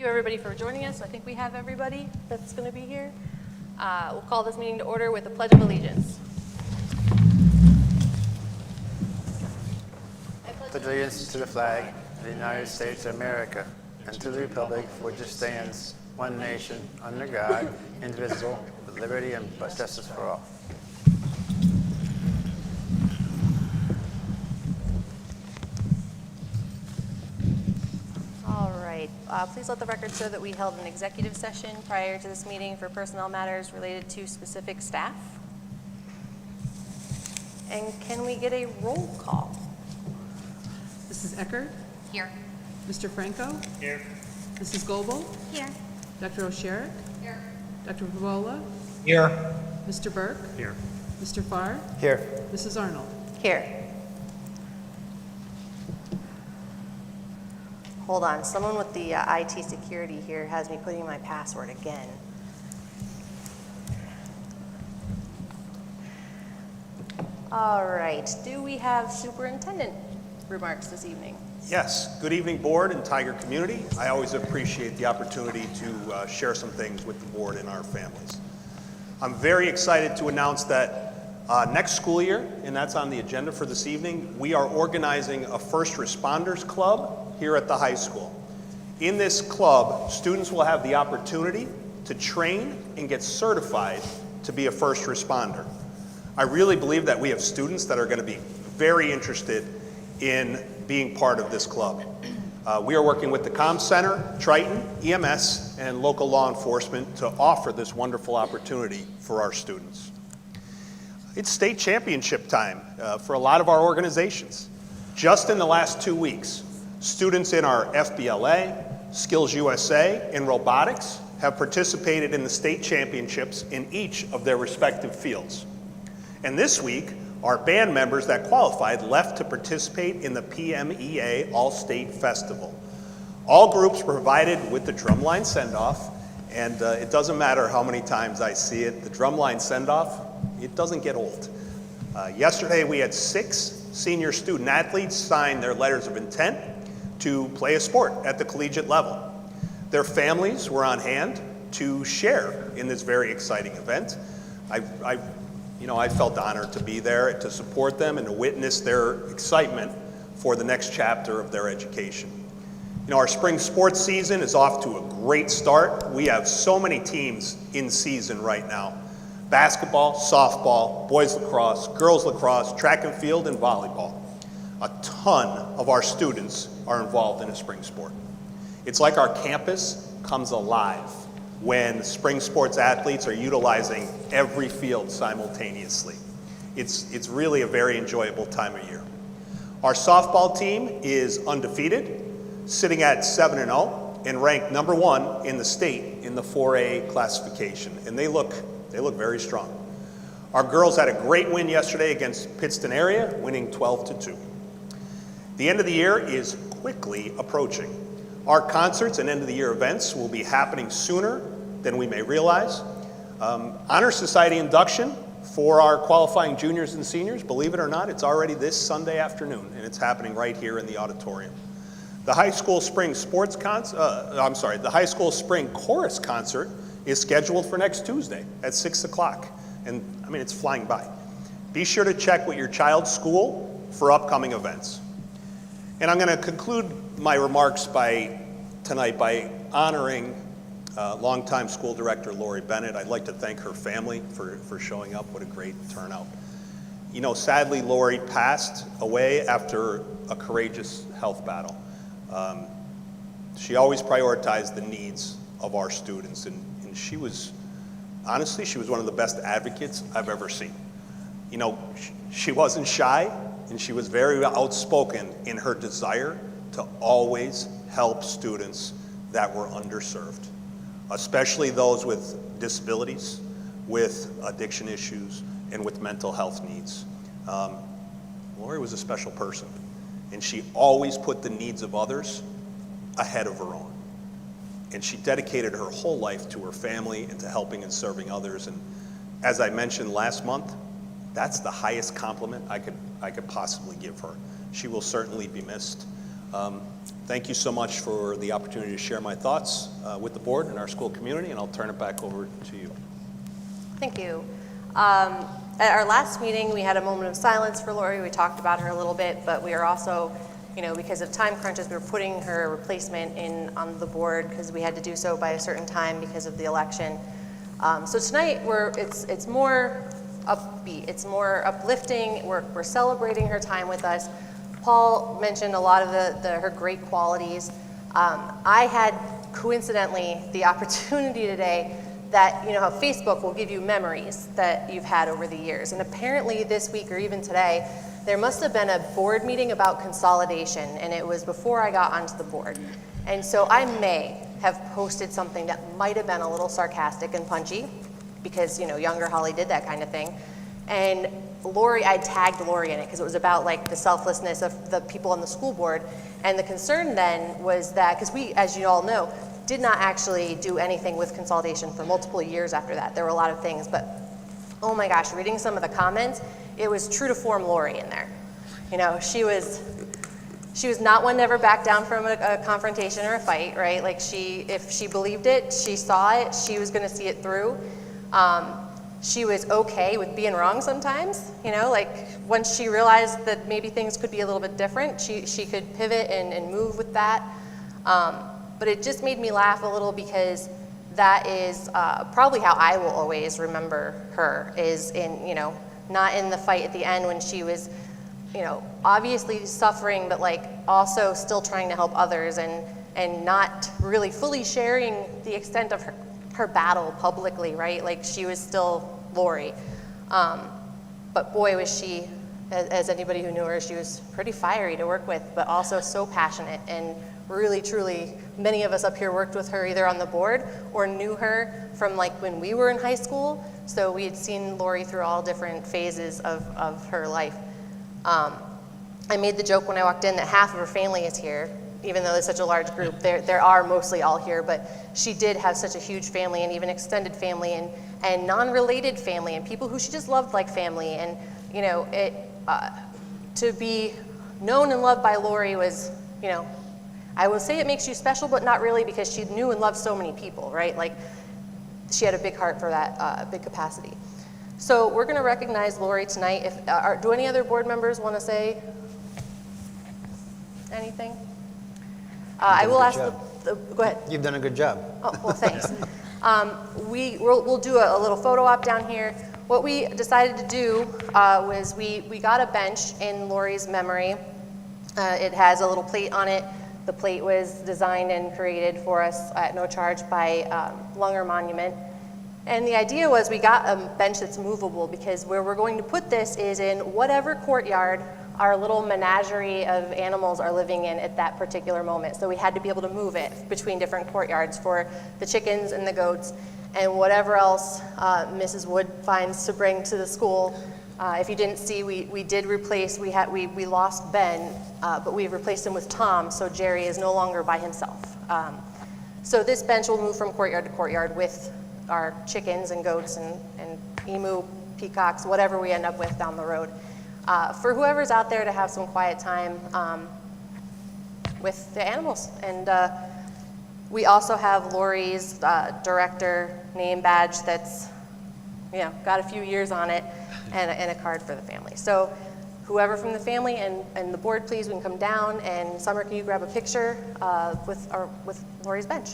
Thank you everybody for joining us. I think we have everybody that's going to be here. We'll call this meeting to order with the Pledge of Allegiance. I pledge allegiance to the flag of the United States of America and to the republic for which it stands, one nation, under God, indivisible, with liberty and justice for all. All right. Please let the record show that we held an executive session prior to this meeting for personnel matters related to specific staff. And can we get a roll call? Mrs. Eckert? Here. Mr. Franco? Here. Mrs. Goebel? Here. Dr. O'Sherrick? Here. Dr. Pavola? Here. Mr. Burke? Here. Mr. Farr? Here. Mrs. Arnold? Here. Hold on, someone with the IT security here has me putting in my password again. All right, do we have superintendent remarks this evening? Yes. Good evening, board and Tiger community. I always appreciate the opportunity to share some things with the board and our families. I'm very excited to announce that next school year, and that's on the agenda for this evening, we are organizing a First Responders Club here at the high school. In this club, students will have the opportunity to train and get certified to be a first responder. I really believe that we have students that are going to be very interested in being part of this club. We are working with the Comm Center, Triton, EMS, and local law enforcement to offer this wonderful opportunity for our students. It's state championship time for a lot of our organizations. Just in the last 2 weeks, students in our FBLA, Skills USA, and robotics have participated in the state championships in each of their respective fields. And this week, our band members that qualified left to participate in the PMEA All-State Festival. All groups provided with the drumline send-off, and it doesn't matter how many times I see it, the drumline send-off, it doesn't get old. Yesterday, we had 6 senior student athletes sign their letters of intent to play a sport at the collegiate level. Their families were on hand to share in this very exciting event. I felt honored to be there to support them and to witness their excitement for the next chapter of their education. Our spring sports season is off to a great start. We have so many teams in season right now. Basketball, softball, boys lacrosse, girls lacrosse, track and field, and volleyball. A ton of our students are involved in a spring sport. It's like our campus comes alive when spring sports athletes are utilizing every field simultaneously. It's really a very enjoyable time of year. Our softball team is undefeated, sitting at 7-0 and ranked number 1 in the state in the 4A classification, and they look very strong. Our girls had a great win yesterday against Pittston area, winning 12-2. The end of the year is quickly approaching. Our concerts and end of the year events will be happening sooner than we may realize. Honor Society induction for our qualifying juniors and seniors, believe it or not, it's already this Sunday afternoon, and it's happening right here in the auditorium. The high school spring the high school spring chorus concert is scheduled for next Tuesday at 6 o'clock. And it's flying by. Be sure to check with your child's school for upcoming events. And I'm going to conclude my remarks tonight by honoring longtime school director Lori Bennett. I'd like to thank her family for showing up. What a great turnout. Sadly, Lori passed away after a courageous health battle. She always prioritized the needs of our students, and she was one of the best advocates I've ever seen. She wasn't shy, and she was very outspoken in her desire to always help students that were underserved, especially those with disabilities, with addiction issues, and with mental health needs. Lori was a special person, and she always put the needs of others ahead of her own. And she dedicated her whole life to her family and to helping and serving others. And as I mentioned last month, that's the highest compliment I could possibly give her. She will certainly be missed. thank you so much for the opportunity to share my thoughts with the board and our school community, and I'll turn it back over to you. Thank you. At our last meeting, we had a moment of silence for Lori. We talked about her a little bit, but we are also, because of time crunches, we were putting her replacement in on the board because we had to do so by a certain time because of the election. So tonight, it's more upbeat, it's more uplifting. We're celebrating her time with us. Paul mentioned a lot of her great qualities. I had coincidentally the opportunity today that, how Facebook will give you memories that you've had over the years. And apparently this week or even today, there must have been a board meeting about consolidation, and it was before I got onto the board. And so I may have posted something that might have been a little sarcastic and punchy, because, younger Holly did that kind of thing. And I tagged Lori in it because it was about the selflessness of the people on the school board. And the concern then was that, because we, as you all know, did not actually do anything with consolidation for multiple years after that. There were a lot of things, but oh my gosh, reading some of the comments, it was true to form Lori in there. She was not one to ever back down from a confrontation or a fight, right? If she believed it, she saw it, she was going to see it through. She was okay with being wrong sometimes, once she realized that maybe things could be a little bit different, she could pivot and move with that. But it just made me laugh a little because that is probably how I will always remember her, is in, not in the fight at the end when she was, obviously suffering, but also still trying to help others and not really fully sharing the extent of her battle publicly, right? She was still Lori. But boy, was she, as anybody who knew her, she was pretty fiery to work with, but also so passionate. And really, truly, many of us up here worked with her either on the board or knew her from when we were in high school. So we had seen Lori through all different phases of her life. I made the joke when I walked in that half of her family is here, even though it's such a large group. There are mostly all here, but she did have such a huge family, and even extended family and non-related family, and people who she just loved like family. And to be known and loved by Lori was, I will say it makes you special, but not really, because she knew and loved so many people, right? She had a big heart for that big capacity. So we're going to recognize Lori tonight. Do any other board members want to say anything? I will ask go ahead. You've done a good job. Oh, well, thanks. We'll do a little photo op down here. What we decided to do was we got a bench in Lori's memory. It has a little plate on it. The plate was designed and created for us at no charge by Lunger Monument. And the idea was we got a bench that's movable, because where we're going to put this is in whatever courtyard our little menagerie of animals are living in at that particular moment. So we had to be able to move it between different courtyards for the chickens and the goats and whatever else Mrs. Wood finds to bring to the school. If you didn't see, we did replace, we lost Ben, but we replaced him with Tom, so Jerry is no longer by himself. So this bench will move from courtyard to courtyard with our chickens and goats and emu, peacocks, whatever we end up with down the road. For whoever's out there to have some quiet time with the animals. And we also have Lori's director name badge that's got a few years on it, and a card for the family. So whoever from the family and the board, please, we can come down, and Summer, can you grab a picture with Lori's bench?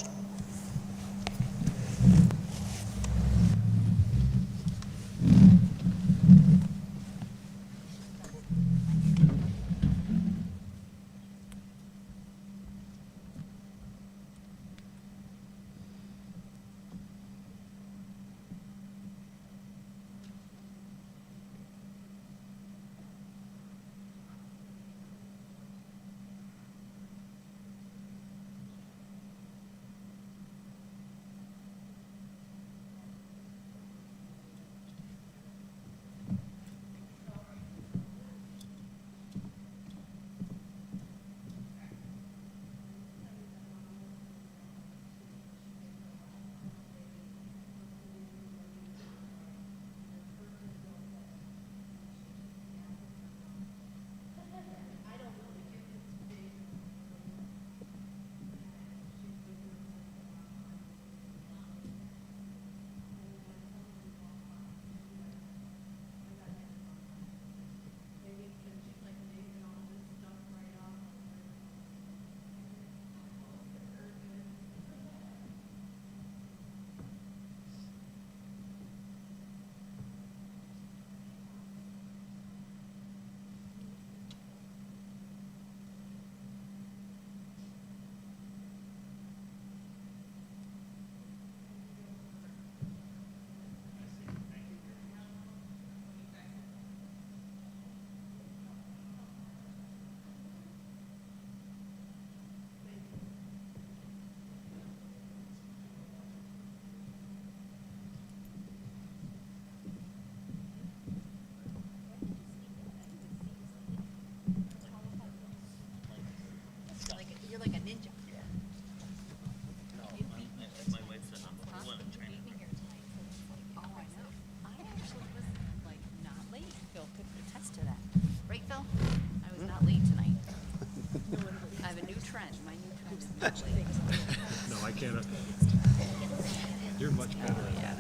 No, I can't. You're much better at that.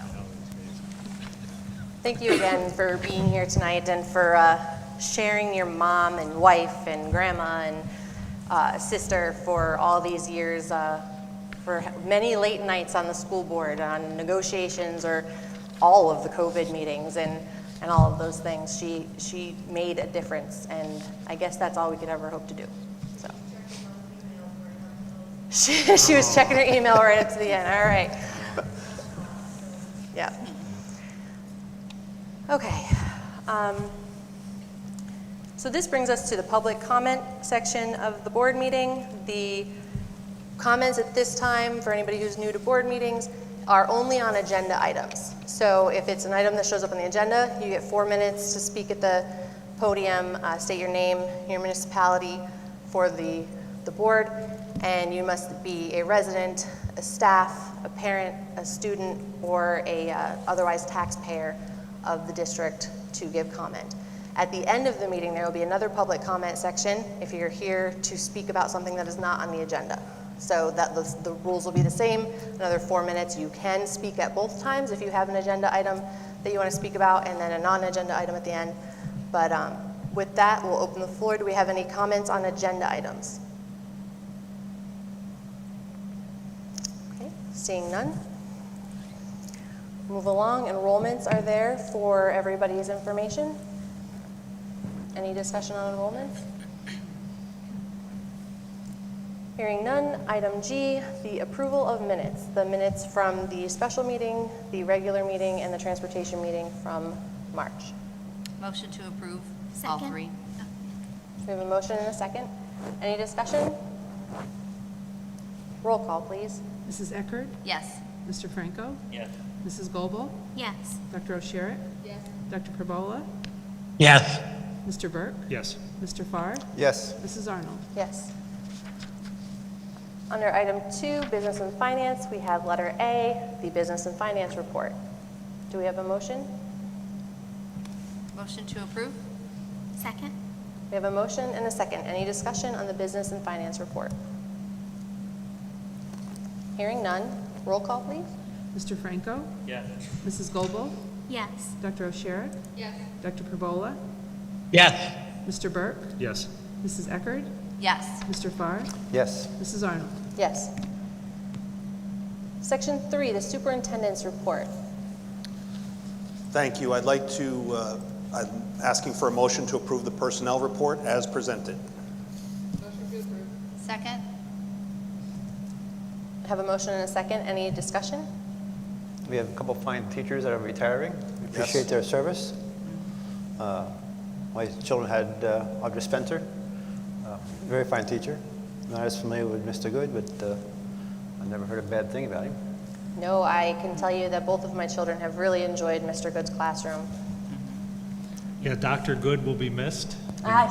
Thank you again for being here tonight and for sharing your mom and wife and grandma and sister for all these years, for many late nights on the school board, on negotiations or all of the COVID meetings and all of those things. She made a difference, and I guess that's all we could ever hope to do. So she was checking her email right up to the end. All right. Yeah. Okay. So this brings us to the public comment section of the board meeting. The comments at this time, for anybody who's new to board meetings, are only on agenda items. So if it's an item that shows up on the agenda, you get 4 minutes to speak at the podium, state your name, your municipality for the board, and you must be a resident, a staff, a parent, a student, or a otherwise taxpayer of the district to give comment. At the end of the meeting, there will be another public comment section if you're here to speak about something that is not on the agenda. So that the rules will be the same, another 4 minutes. You can speak at both times if you have an agenda item that you want to speak about, and then a non-agenda item at the end. But with that, we'll open the floor. Do we have any comments on agenda items? Okay, seeing none. Move along. Enrollments are there for everybody's information. Any discussion on enrollments? Hearing none. Item G, the approval of minutes. The minutes from the special meeting, the regular meeting, and the transportation meeting from March. Motion to approve all Second. three. We have a motion and a second. Any discussion? Roll call, please. Mrs. Eckert? Yes. Mr. Franco? Yes. Mrs. Goebel? Yes. Dr. O'Sherrick? Yes. Dr. Perbola? Yes. Mr. Burke? Yes. Mr. Farr? Yes. Mrs. Arnold? Yes. Under item 2, business and finance, we have letter A, the business and finance report. Do we have a motion? Motion to approve? Second. We have a motion and a second. Any discussion on the business and finance report? Hearing none. Roll call, please. Mr. Franco? Yes. Mrs. Goebel? Yes. Dr. O'Sherrick? Yes. Dr. Perbola? Yes. Mr. Burke? Yes. Mrs. Eckert? Yes. Mr. Farr? Yes. Mrs. Arnold? Yes. Section 3, the superintendent's report. Thank you. I'd like to, I'm asking for a motion to approve the personnel report as presented. Second? I have a motion and a second. Any discussion? We have a couple fine teachers that are retiring. We appreciate their service. My children had Audrey Spencer, very fine teacher. Not as familiar with Mr. Good, but I've never heard a bad thing about him. No, I can tell you that both of my children have really enjoyed Mr. Good's classroom. Yeah, Dr. Good will be missed.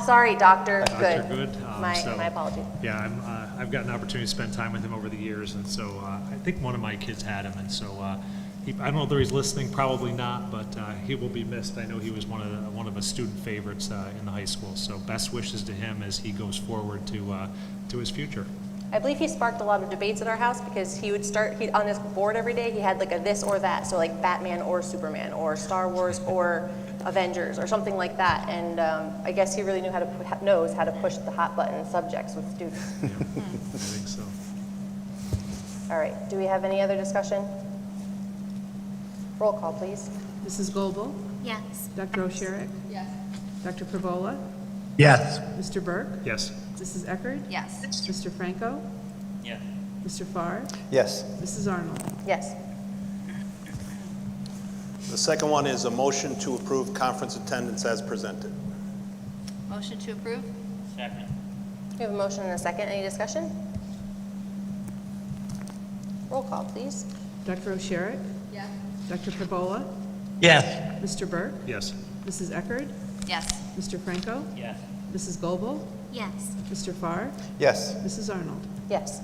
Sorry, Dr. Dr. Good. Good. My so, apologies. Yeah, I've gotten an opportunity to spend time with him over the years, and so I think one of my kids had him, and so I don't know whether he's listening, probably not, but he will be missed. I know he was one of the student favorites in the high school, so best wishes to him as he goes forward to his future. I believe he sparked a lot of debates at our house because he would on his board every day, he had like a this or that, so like Batman or Superman or Star Wars or Avengers or something like that, and I guess he really knows how to push the hot button subjects with students. I think so. All right, do we have any other discussion? Roll call, please. Mrs. Goebel? Yes. Dr. O'Sherrick? Yes. Dr. Perbola? Yes. Mr. Burke? Yes. Mrs. Eckert? Yes. Mr. Franco? Yes. Mr. Farr? Yes. Mrs. Arnold? Yes. The second one is a motion to approve conference attendance as presented. Motion to approve? Second. We have a motion and a second. Any discussion? Roll call, please. Dr. O'Sherrick? Yes. Dr. Perbola? Yes. Mr. Burke? Yes. Mrs. Eckert? Yes. Mr. Franco? Yes. Mrs. Goebel? Yes. Mr. Farr? Yes. Mrs. Arnold? Yes.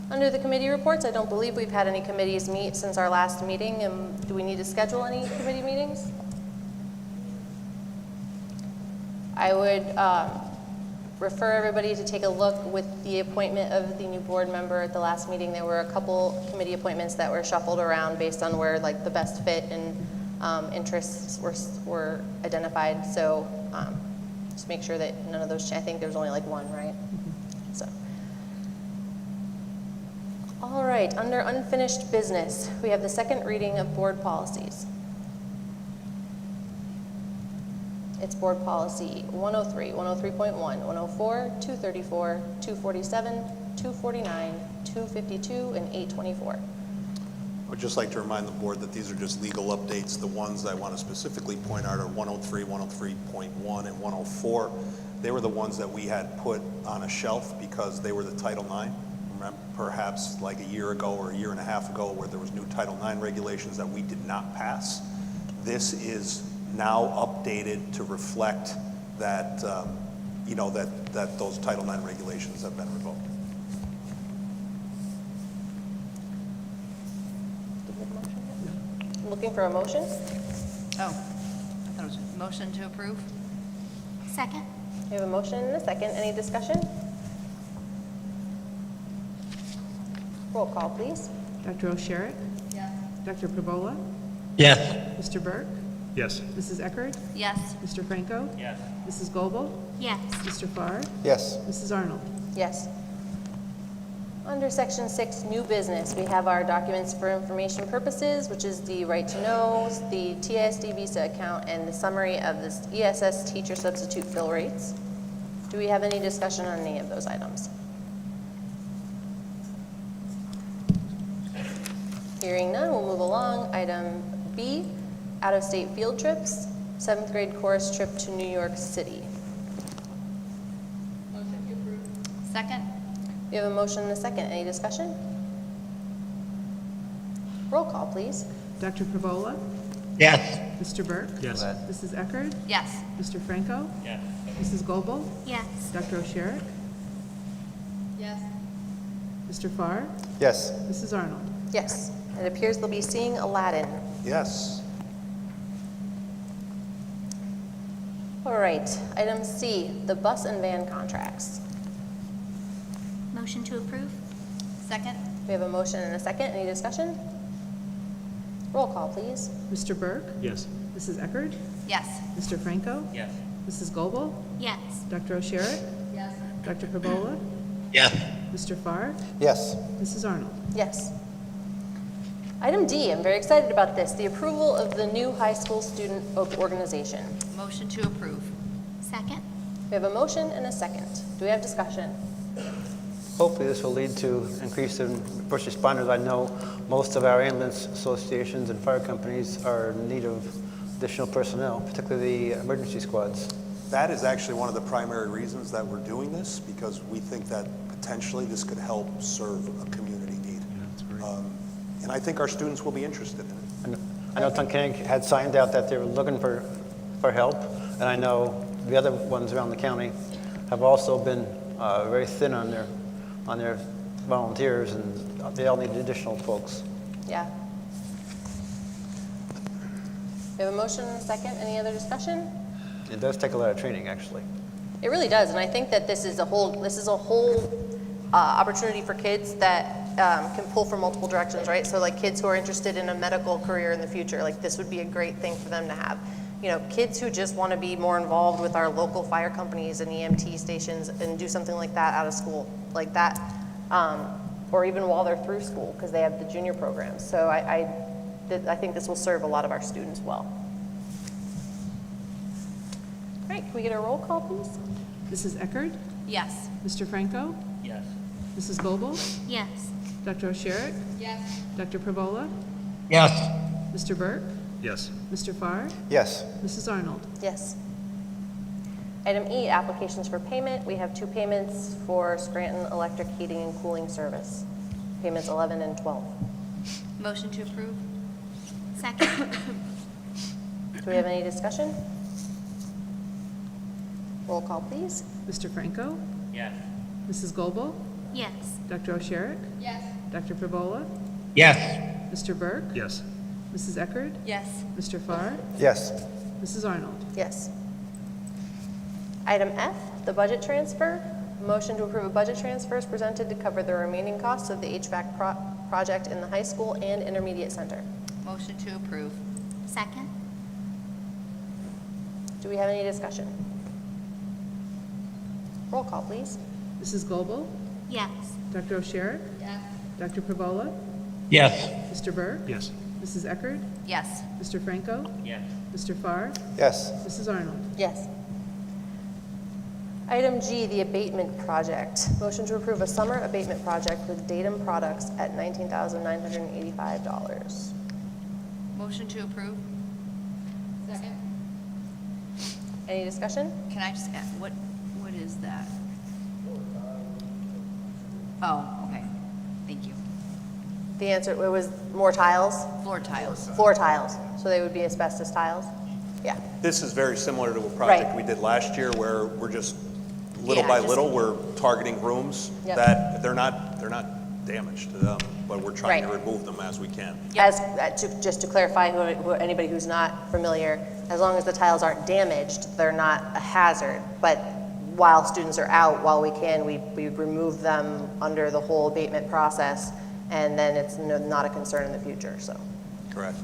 Under the committee reports, I don't believe we've had any committees meet since our last meeting. Do we need to schedule any committee meetings? I would refer everybody to take a look with the appointment of the new board member. At the last meeting, there were a couple committee appointments that were shuffled around based on where like the best fit and interests were identified. So just make sure that none of those, I think there was only like one, right? So. All right, under unfinished business, we have the second reading of board policies. It's board policy 103, 103.1, 104, 234, 247, 249, 252, and 824. I would just like to remind the board that these are just legal updates. The ones I want to specifically point out are 103, 103.1, and 104. They were the ones that we had put on a shelf because they were the Title IX. Remember, perhaps like a year ago or a year and a half ago where there was new Title IX regulations that we did not pass. This is now updated to reflect that, that those Title IX regulations have been revoked. Looking for a motion? Oh, I thought it was a motion to approve. Second. We have a motion and a second. Any discussion? Roll call, please. Dr. O'Sherrick? Yes. Dr. Perbola? Yes. Mr. Burke? Yes. Mrs. Eckert? Yes. Mr. Franco? Yes. Mrs. Goebel? Yes. Mr. Farr? Yes. Mrs. Arnold? Yes. Under section 6, new business, we have our documents for information purposes, which is the right to know, the TASD visa account, and the summary of this ESS teacher substitute fill rates. Do we have any discussion on any of those items? Hearing none, we'll move along. Item B, out-of-state field trips, 7th grade chorus trip to New York City. Second. We have a motion and a second. Any discussion? Roll call, please. Dr. Perbola? Yes. Mr. Burke? Yes. Mrs. Eckert? Yes. Mr. Franco? Yes. Mrs. Goebel? Yes. Dr. O'Sherrick? Yes. Mr. Farr? Yes. Mrs. Arnold? Yes. It appears they'll be seeing Aladdin. Yes. All right. Item C, the bus and van contracts. Motion to approve? Second. We have a motion and a second. Any discussion? Roll call, please. Mr. Burke? Yes. Mrs. Eckert? Yes. Mr. Franco? Yes. Mrs. Goebel? Yes. Dr. O'Sherrick? Yes. Dr. Perbola? Yes. Mr. Farr? Yes. Mrs. Arnold? Yes. Item D, I'm very excited about this, the approval of the new high school student organization. Motion to approve. Second. We have a motion and a second. Do we have discussion? Hopefully this will lead to increase in first responders. I know most of our ambulance associations and fire companies are in need of additional personnel, particularly the emergency squads. That is actually one of the primary reasons that we're doing this, because we think that potentially this could help serve a community need. Yeah, that's great. And I think our students will be interested in it. And I know Tunkhannock had signed out that they were looking for help, and I know the other ones around the county have also been very thin on their volunteers, and they all need additional folks. Yeah. We have a motion and a second. Any other discussion? It does take a lot of training, actually. It really does, and I think that this is a whole opportunity for kids that can pull from multiple directions, right? So like kids who are interested in a medical career in the future, like this would be a great thing for them to have. You know, kids who just want to be more involved with our local fire companies and EMT stations and do something like that out of school, like that, or even while they're through school because they have the junior programs. So I think this will serve a lot of our students well. All right, can we get a roll call, please? Mrs. Eckert? Yes. Mr. Franco? Yes. Mrs. Goebel? Yes. Dr. O'Sherrick? Yes. Dr. Perbola? Yes. Mr. Burke? Yes. Mr. Farr? Yes. Mrs. Arnold? Yes. Item E, applications for payment. We have 2 payments for Scranton Electric Heating and Cooling Service. Payments 11 and 12. Motion to approve. Second. Do we have any discussion? Roll call, please. Mr. Franco? Yes. Mrs. Goebel? Yes. Dr. O'Sherrick? Yes. Dr. Perbola? Yes. Mr. Burke? Yes. Mrs. Eckert? Yes. Mr. Farr? Yes. Mrs. Arnold? Yes. Item F, The budget transfer, motion to approve a budget transfer is presented to cover the remaining costs of the HVAC project in the high school and intermediate center. Motion to approve. Second. Do we have any discussion? Roll call, please. Mrs. Goebel? Yes. Dr. O'Sherrick? Yes. Dr. Perbola? Yes. Mr. Burke? Yes. Mrs. Eckert? Yes. Mr. Franco? Yes. Mr. Farr? Yes. Mrs. Arnold? Yes. Item G, the abatement project. Motion to approve a summer abatement project with Datum Products at $19,985. Motion to approve. Second. Any discussion? Can I just ask, what is that? Oh, okay. Thank you. The answer, it was more tiles, Floor tiles. floor tiles, so they would be asbestos tiles? Yeah, This is very similar to a project Right. we did last year where we're just, little Yeah, by just- little, we're targeting rooms Yep. that they're not damaged to them, but we're trying to Right. remove them as we can. as, just to clarify, anybody who's not familiar, as long as the tiles aren't damaged, they're not a hazard. But while students are out, while we can, we remove them under the whole abatement process, and then it's not a concern in the future, so. Correct.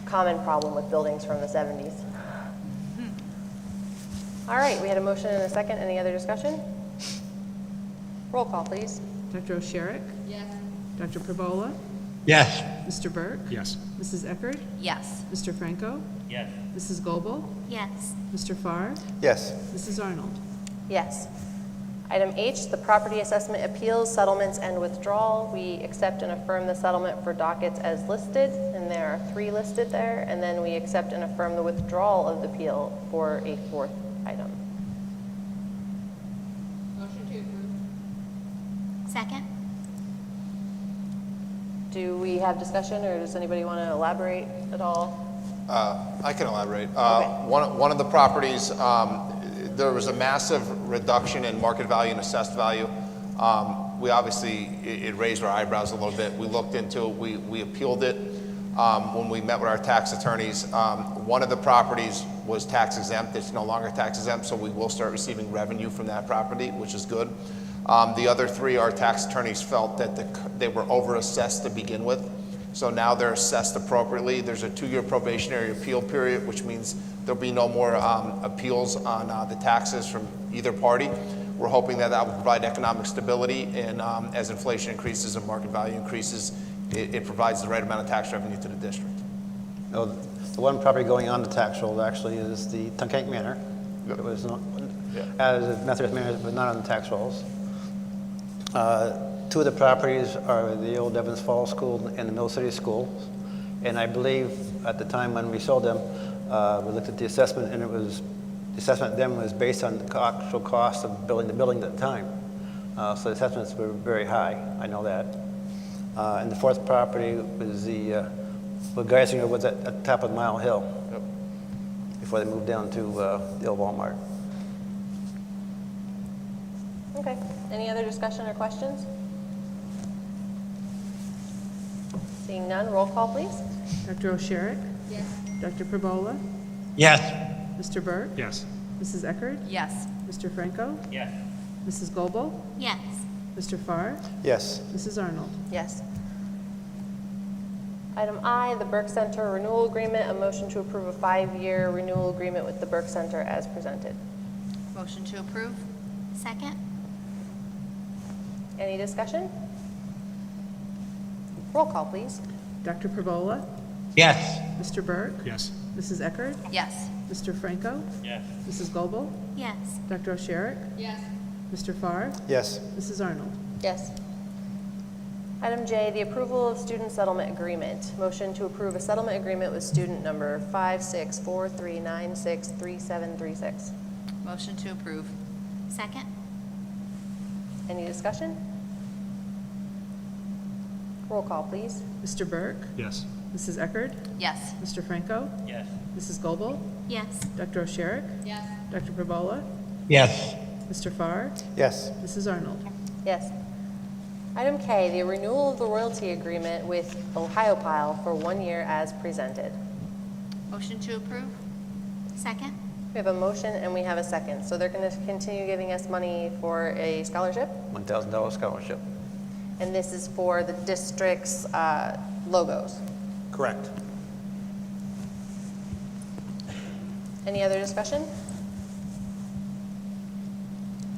Common problem with buildings from the 70s. All right, we had a motion and a second. Any other discussion? Roll call, please. Dr. O'Sherrick? Yes. Dr. Perbola? Yes. Mr. Burke? Yes. Mrs. Eckert? Yes. Mr. Franco? Yes. Mrs. Goebel? Yes. Mr. Farr? Yes. Mrs. Arnold? Yes. Item H, the property assessment appeals, settlements, and withdrawal. We accept and affirm the settlement for dockets as listed, and there are 3 listed there. And then we accept and affirm the withdrawal of the appeal for a 4th item. Motion to approve. Second. Do we have discussion, or does anybody want to elaborate at all? I can elaborate. Okay. One of the properties, there was a massive reduction in market value and assessed value. We obviously, it raised our eyebrows a little bit. We looked into it, we appealed it when we met with our tax attorneys. One of the properties was tax exempt, it's no longer tax exempt, so we will start receiving revenue from that property, which is good. The other 3, our tax attorneys felt that they were over-assessed to begin with. So now they're assessed appropriately. There's a 2-year probationary appeal period, which means there'll be no more appeals on the taxes from either party. We're hoping that will provide economic stability, and as inflation increases and market value increases, it provides the right amount of tax revenue to the district. No, the one property going on the tax roll actually is the Tunkank Manor. Yep. It was not, Yeah. as a Methodist Manor, but not on the tax rolls. 2 of the properties are the old Evans Falls School and the Mill City School. And I believe at the time when we sold them, we looked at the assessment, and the assessment then was based on the actual cost of building the building at the time. So the assessments were very high, I know that. And the 4th property was what Geisinger was at the top of Mile Hill. Yep. Before they moved down to the old Walmart. Okay. Any other discussion or questions? Seeing none, roll call, please. Dr. O'Sherrick? Yes. Dr. Perbola? Yes. Mr. Burke? Yes. Mrs. Eckert? Yes. Mr. Franco? Yes. Mrs. Goebel? Yes. Mr. Farr? Yes. Mrs. Arnold? Yes. Item I, the Burke Center renewal agreement. A motion to approve a 5-year renewal agreement with the Burke Center as presented. Motion to approve. Second. Any discussion? Roll call, please. Dr. Perbola? Yes. Mr. Burke? Yes. Mrs. Eckert? Yes. Mr. Franco? Yes. Mrs. Goebel? Yes. Dr. O'Sherrick? Yes. Mr. Farr? Yes. Mrs. Arnold? Yes. Item J, the approval of student settlement agreement. Motion to approve a settlement agreement with student number 5643963736. Motion to approve. Second. Any discussion? Roll call, please. Mr. Burke? Yes. Mrs. Eckert? Yes. Mr. Franco? Yes. Mrs. Goebel? Yes. Dr. O'Sherrick? Yes. Dr. Perbola? Yes. Mr. Farr? Yes. Mrs. Arnold? Yes. Item K, the renewal of the royalty agreement with Ohio Pile for 1 year as presented. Motion to approve. Second. We have a motion and we have a second. So they're going to continue giving us money for a scholarship. $1,000 scholarship. And this is for the district's logos. Correct. Any other discussion?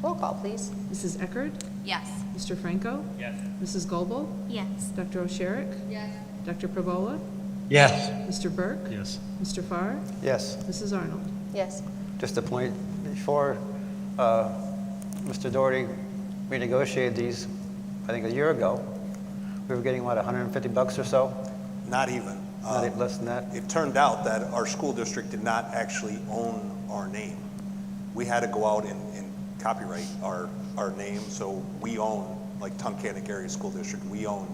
Roll call, please. Mrs. Eckert? Yes. Mr. Franco? Yes. Mrs. Goebel? Yes. Dr. O'Sherrick? Yes. Dr. Pravola? Yes. Mr. Burke? Yes. Mr. Farr? Yes. Mrs. Arnold? Yes. Just a point, before Mr. Doherty renegotiated these, I think a year ago, we were getting, what, $150 or so? Not even. Not even less than that? It turned out that our school district did not actually own our name. We had to go out and copyright our name, so we own, like Tunkhannock Area School District, we own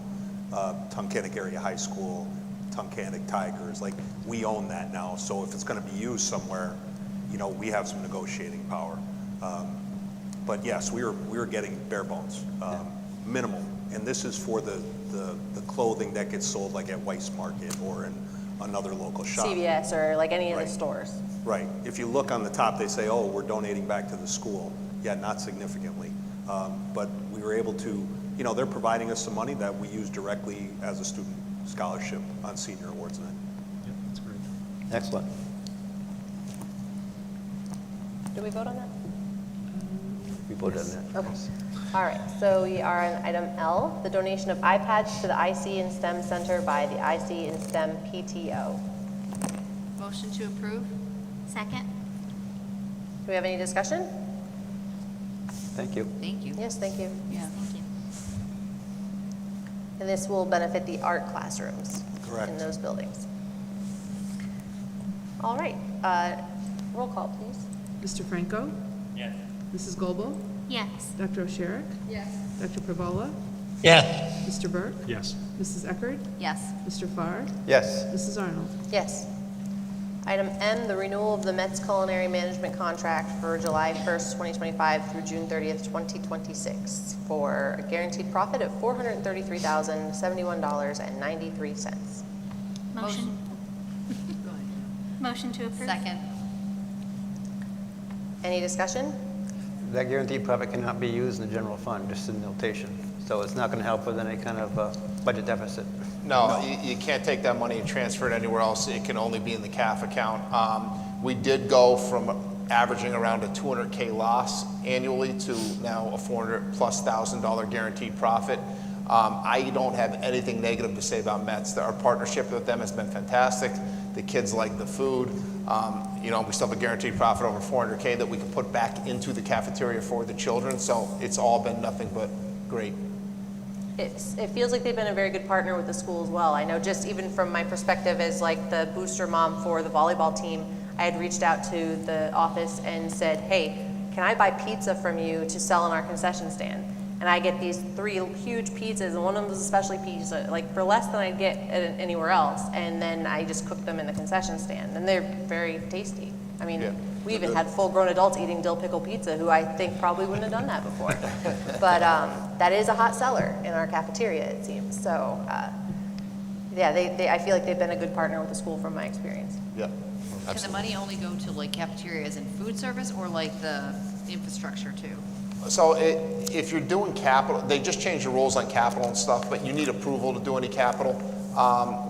Tunkhannock Area High School, Tunkhannock Tigers, like, we own that now, so if it's gonna be used somewhere, you know, we have some negotiating power. But yes, we were getting bare bones, minimal, and this is for the clothing that gets sold like at Weiss Market or in another local shop. CVS or like any of the Right. stores. Right. If you look on the top, they say, oh, we're donating back to the school. Yeah, not significantly. But we were able to, you know, they're providing us some money that we use directly as a student scholarship on senior awards night. Yep, that's great. Excellent. Did we vote on that? We voted on that. Okay. All right, so we are on item L, the donation of iPads to the IC and STEM Center by the IC and STEM PTO. Motion to approve? Second? Do we have any discussion? Thank you. Thank you. Yes, thank you. Yeah. Thank you. And this will benefit the art classrooms Correct. in those buildings. All right, roll call, please. Mr. Franco? Yes. Mrs. Goebel? Yes. Dr. O'Sherrick? Yes. Dr. Pravola? Yes. Mr. Burke? Yes. Mrs. Eckert? Yes. Mr. Farr? Yes. Mrs. Arnold? Yes. Item M, the renewal of the Met's culinary management contract for July 1st, 2025 through June 30th, 2026 for a guaranteed profit of $433,071.93. Motion. Go ahead. Motion to approve? Second? Any discussion? That guaranteed profit cannot be used in the general fund, just in notation. So it's not going to help with any kind of budget deficit. No, you can't take that money and transfer it anywhere else. It can only be in the CAF account. We did go from averaging around a $200K loss annually to now a $400,000+ guaranteed profit. I don't have anything negative to say about Mets. Our partnership with them has been fantastic. The kids like the food. You know, we still have a guaranteed profit over $400K that we can put back into the cafeteria for the children. So it's all been nothing but great. It feels like they've been a very good partner with the school as well. I know just even from my perspective as like the booster mom for the volleyball team, I had reached out to the office and said, hey, can I buy pizza from you to sell in our concession stand? And I get these 3 huge pizzas, and one of them is a specialty pizza, like for less than I'd get anywhere else. And then I just cook them in the concession stand, and they're very tasty. I mean, Yeah. we even had full-grown adults eating dill pickle pizza who I think probably wouldn't have done that before. But that is a hot seller in our cafeteria, it seems. So, yeah, I feel like they've been a good partner with the school from my experience. Yeah. Can the money only go to like cafeterias and food service or like the infrastructure too? So if you're doing capital, they just changed the rules on capital and stuff, but you need approval to do any capital.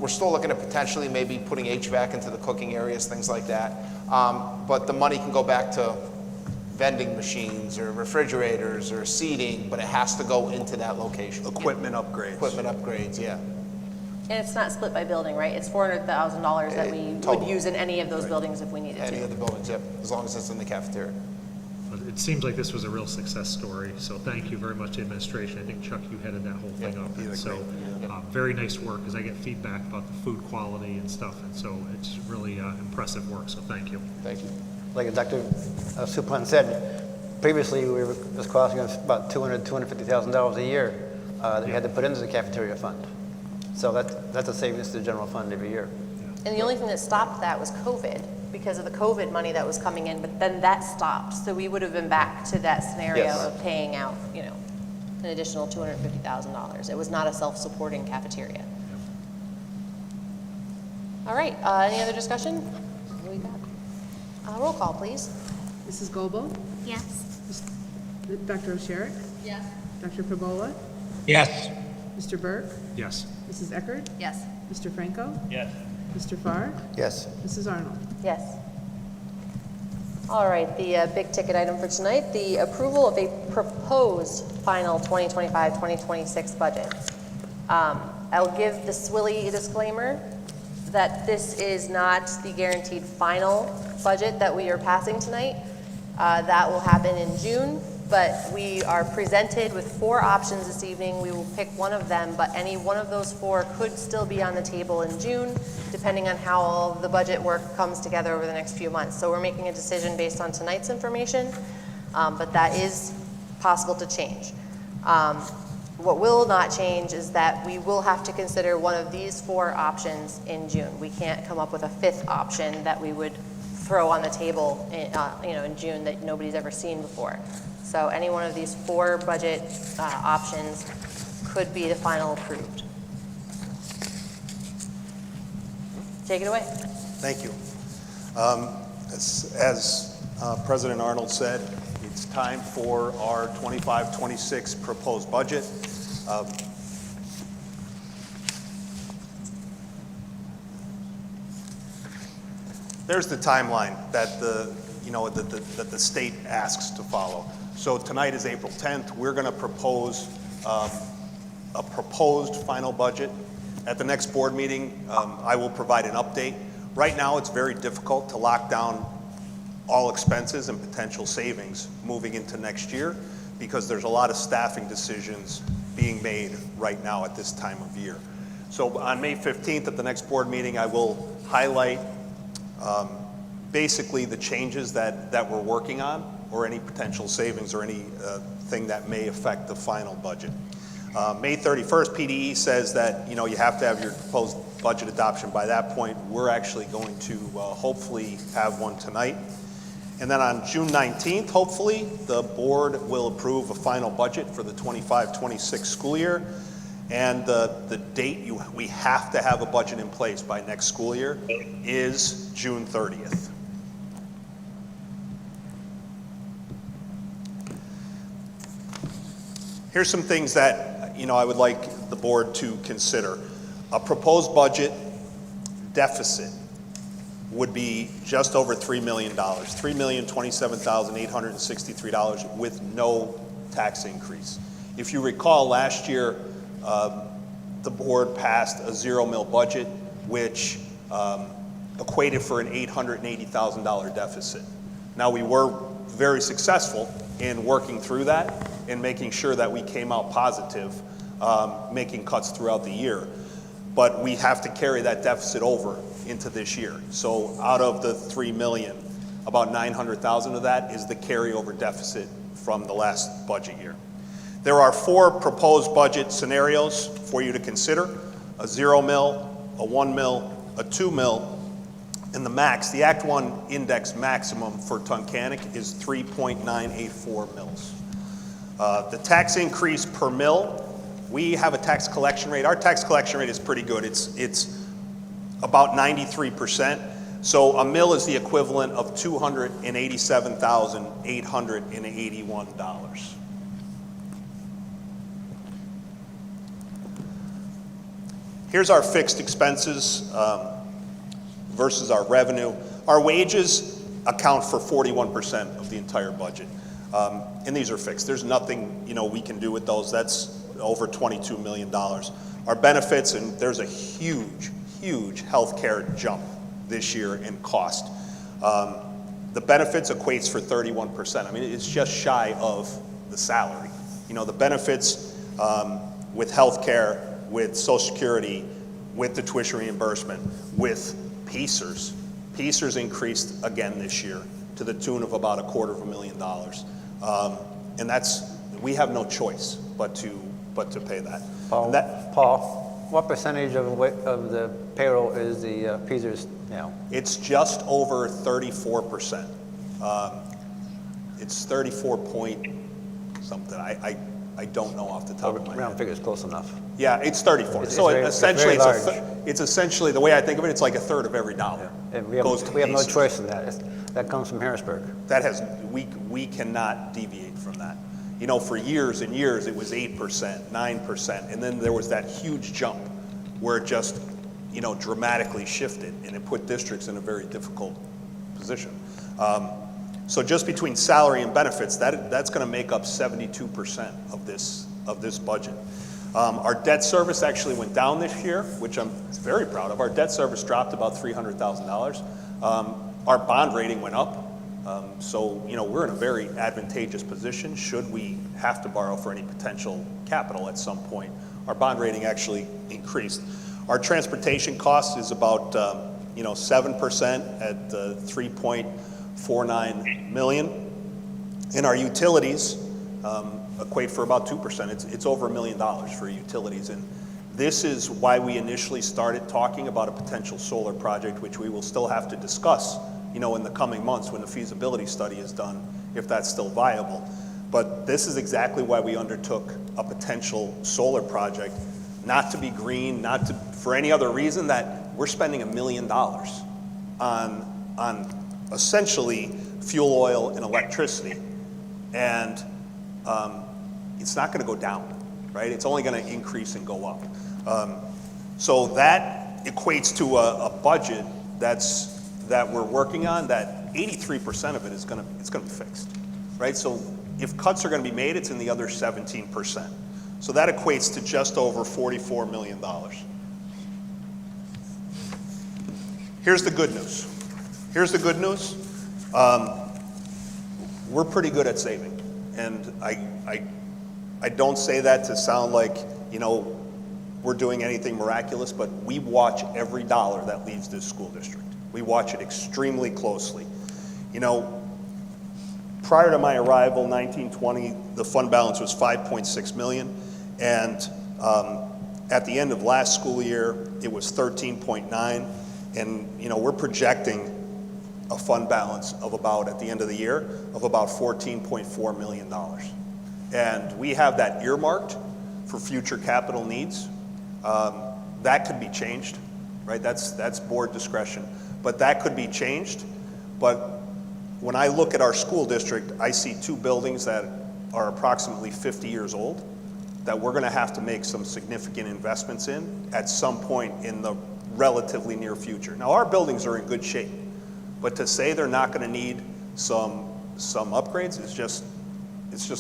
We're still looking at potentially maybe putting HVAC into the cooking areas, things like that. But the money can go back to vending machines or refrigerators or seating, but it has to go into that location. Equipment upgrades. Equipment upgrades, yeah. And it's not split by building, right? It's $400,000 that we would Total. use in any of those buildings if we needed Any to. of the buildings, yep, as long as it's in the cafeteria. But it seems like this was a real success story, so thank you very much to the administration. I think, Chuck, you headed that whole thing up. you And did so, very nice work, because I get feedback about the food quality and stuff, and so it's really impressive work, so thank you. Thank you. Like Dr. Suplan said, previously it was costing us about $250,000 a year that we had to put into the cafeteria fund. So that's a savings to the general fund every year. And the only thing that stopped that was COVID, because of the COVID money that was coming in, but then that stopped. So we would have been back to that scenario Yes. of paying out, you know, an additional $250,000. It was not a self-supporting cafeteria. All right, any other discussion? What do we got? Roll call, please. Mrs. Goebel? Yes. Dr. O'Sherrick? Yes. Dr. Perbola? Yes. Mr. Burke? Yes. Mrs. Eckert? Yes. Mr. Franco? Yes. Mr. Farr? Yes. Mrs. Arnold? Yes. All right, the big ticket item for tonight, the approval of a proposed final 2025-2026 budget. I'll give the Swilly disclaimer that this is not the guaranteed final budget that we are passing tonight. That will happen in June, but we are presented with 4 options this evening. We will pick one of them, but any one of those 4 could still be on the table in June, depending on how all of the budget work comes together over the next few months. So we're making a decision based on tonight's information, but that is possible to change. What will not change is that we will have to consider one of these 4 options in June. We can't come up with a 5th option that we would throw on the table in June that nobody's ever seen before. So any one of these 4 budget options could be the final approved. Take it away. Thank you. As President Arnold said, it's time for our 25-26 proposed budget. There's the timeline that the state asks to follow. So tonight is April 10th. We're going to propose a proposed final budget. At the next board meeting, I will provide an update. Right now, it's very difficult to lock down all expenses and potential savings moving into next year because there's a lot of staffing decisions being made right now at this time of year. So on May 15th at the next board meeting, I will highlight basically the changes that we're working on or any potential savings or anything that may affect the final budget. May 31st, PDE says that you have to have your proposed budget adoption by that point. We're actually going to hopefully have one tonight. And then on June 19th, hopefully, the board will approve a final budget for the 25-26 school year. And the date we have to have a budget in place by next school year is June 30th. Here's some things that I would like the board to consider. A proposed budget deficit would be just over $3 million, $3,027,863 with no tax increase. If you recall, last year, the board passed a $0 budget, which equated for an $880,000 deficit. Now, we were very successful in working through that and making sure that we came out positive, making cuts throughout the year. But we have to carry that deficit over into this year. So out of the $3 million, about $900,000 of that is the carryover deficit from the last budget year. There are 4 proposed budget scenarios for you to consider: a $0 mil, a $1 mil, a $2 mil, and the max. The Act 1 index maximum for Tunkhannock is 3.984 mils. The tax increase per mil, we have a tax collection rate. Our tax collection rate is pretty good. It's about 93%. So a mil is the equivalent of $287,881. Here's our fixed expenses versus our revenue. Our wages account for 41% of the entire budget. And these are fixed. There's nothing we can do with those. That's over $22 million. Our benefits, and there's a huge healthcare jump this year in cost. The benefits equates for 31%. I mean, it's just shy of the salary. The benefits with healthcare, with Social Security, with the tuition reimbursement, with PACERS. PACERS increased again this year to the tune of about $250,000. And we have no choice but to pay that. Paul, what percentage of the payroll is the PACERS now? It's just over 34%. It's 34 point something. I don't know off the top of my Round head. figure is close enough. Yeah, it's 34. It's So very- it's very essentially, large. it's essentially, the way I think of it, it's like a third of every dollar. And goes to we have no ACES. choice in that. That comes from Harrisburg. That has, we cannot deviate from that. You know, for years and years, it was 8%, 9%, and then there was that huge jump where it just, you know, dramatically shifted, and it put districts in a very difficult position. So just between salary and benefits, that's going to make up 72% of this budget. Our debt service actually went down this year, which I'm very proud of. Our debt service dropped about $300,000. Our bond rating went up. So, you know, we're in a very advantageous position should we have to borrow for any potential capital at some point. Our bond rating actually increased. Our transportation cost is about, 7% at $3.49 million. And our utilities equate for about 2%. It's over $1 million for utilities. And this is why we initially started talking about a potential solar project, which we will still have to discuss, you know, in the coming months when the feasibility study is done, if that's still viable. But this is exactly why we undertook a potential solar project, not to be green, not to, for any other reason, that we're spending $1 million on essentially fuel oil and electricity. And it's not gonna go down, right? It's only gonna increase and go up. So that equates to a budget that we're working on, that 83% of it it's gonna be fixed, right? So if cuts are gonna be made, it's in the other 17%. So that equates to just over $44 million. Here's the good news. Here's the good news. We're pretty good at saving. And I don't say that to sound like, you know, we're doing anything miraculous, but we watch every dollar that leaves this school district. We watch it extremely closely. You know, prior to my arrival, 1920, the fund balance was $5.6 million. And at the end of last school year, it was 13.9. And, you know, we're projecting a fund balance of about, at the end of the year, of about $14.4 million. And we have that earmarked for future capital needs. That could be changed, right? That's board discretion. But that could be changed. But when I look at our school district, I see two buildings that are approximately 50 years old that we're going to have to make some significant investments in at some point in the relatively near future. Now, our buildings are in good shape, but to say they're not going to need some upgrades is just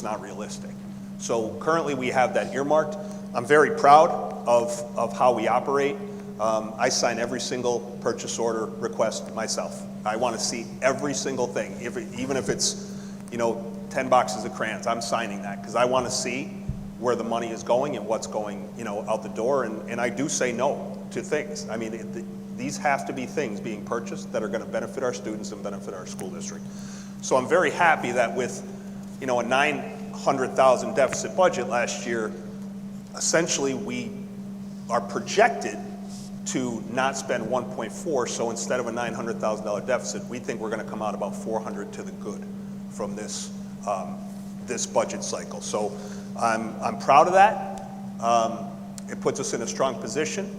not realistic. So currently we have that earmarked. I'm very proud of how we operate. I sign every single purchase order request myself. I want to see every single thing, even if it's, you know, 10 boxes of crayons, I'm signing that because I want to see where the money is going and what's going, you know, out the door. And I do say no to things. I mean, these have to be things being purchased that are going to benefit our students and benefit our school district. So I'm very happy that with, you know, a $900,000 deficit budget last year, essentially we are projected to not spend 1.4. So instead of a $900,000 deficit, we think we're going to come out about 400 to the good from this this budget cycle. So I'm proud of that. It puts us in a strong position.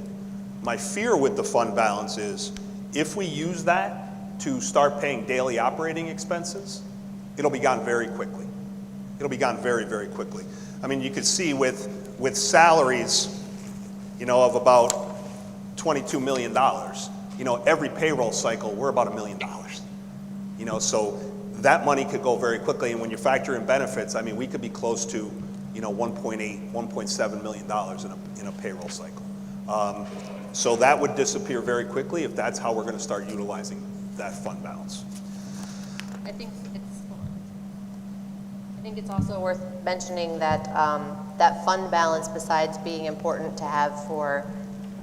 My fear with the fund balance is if we use that to start paying daily operating expenses, it'll be gone very quickly. It'll be gone very, very quickly. I mean, you could see with salaries, you know, of about $22 million, you know, every payroll cycle, we're about $1 million. You know, so that money could go very quickly. And when you factor in benefits, I mean, we could be close to, you know, $1.8, $1.7 million in a payroll cycle. So that would disappear very quickly if that's how we're going to start utilizing that fund balance. I think it's also worth mentioning that that fund balance, besides being important to have for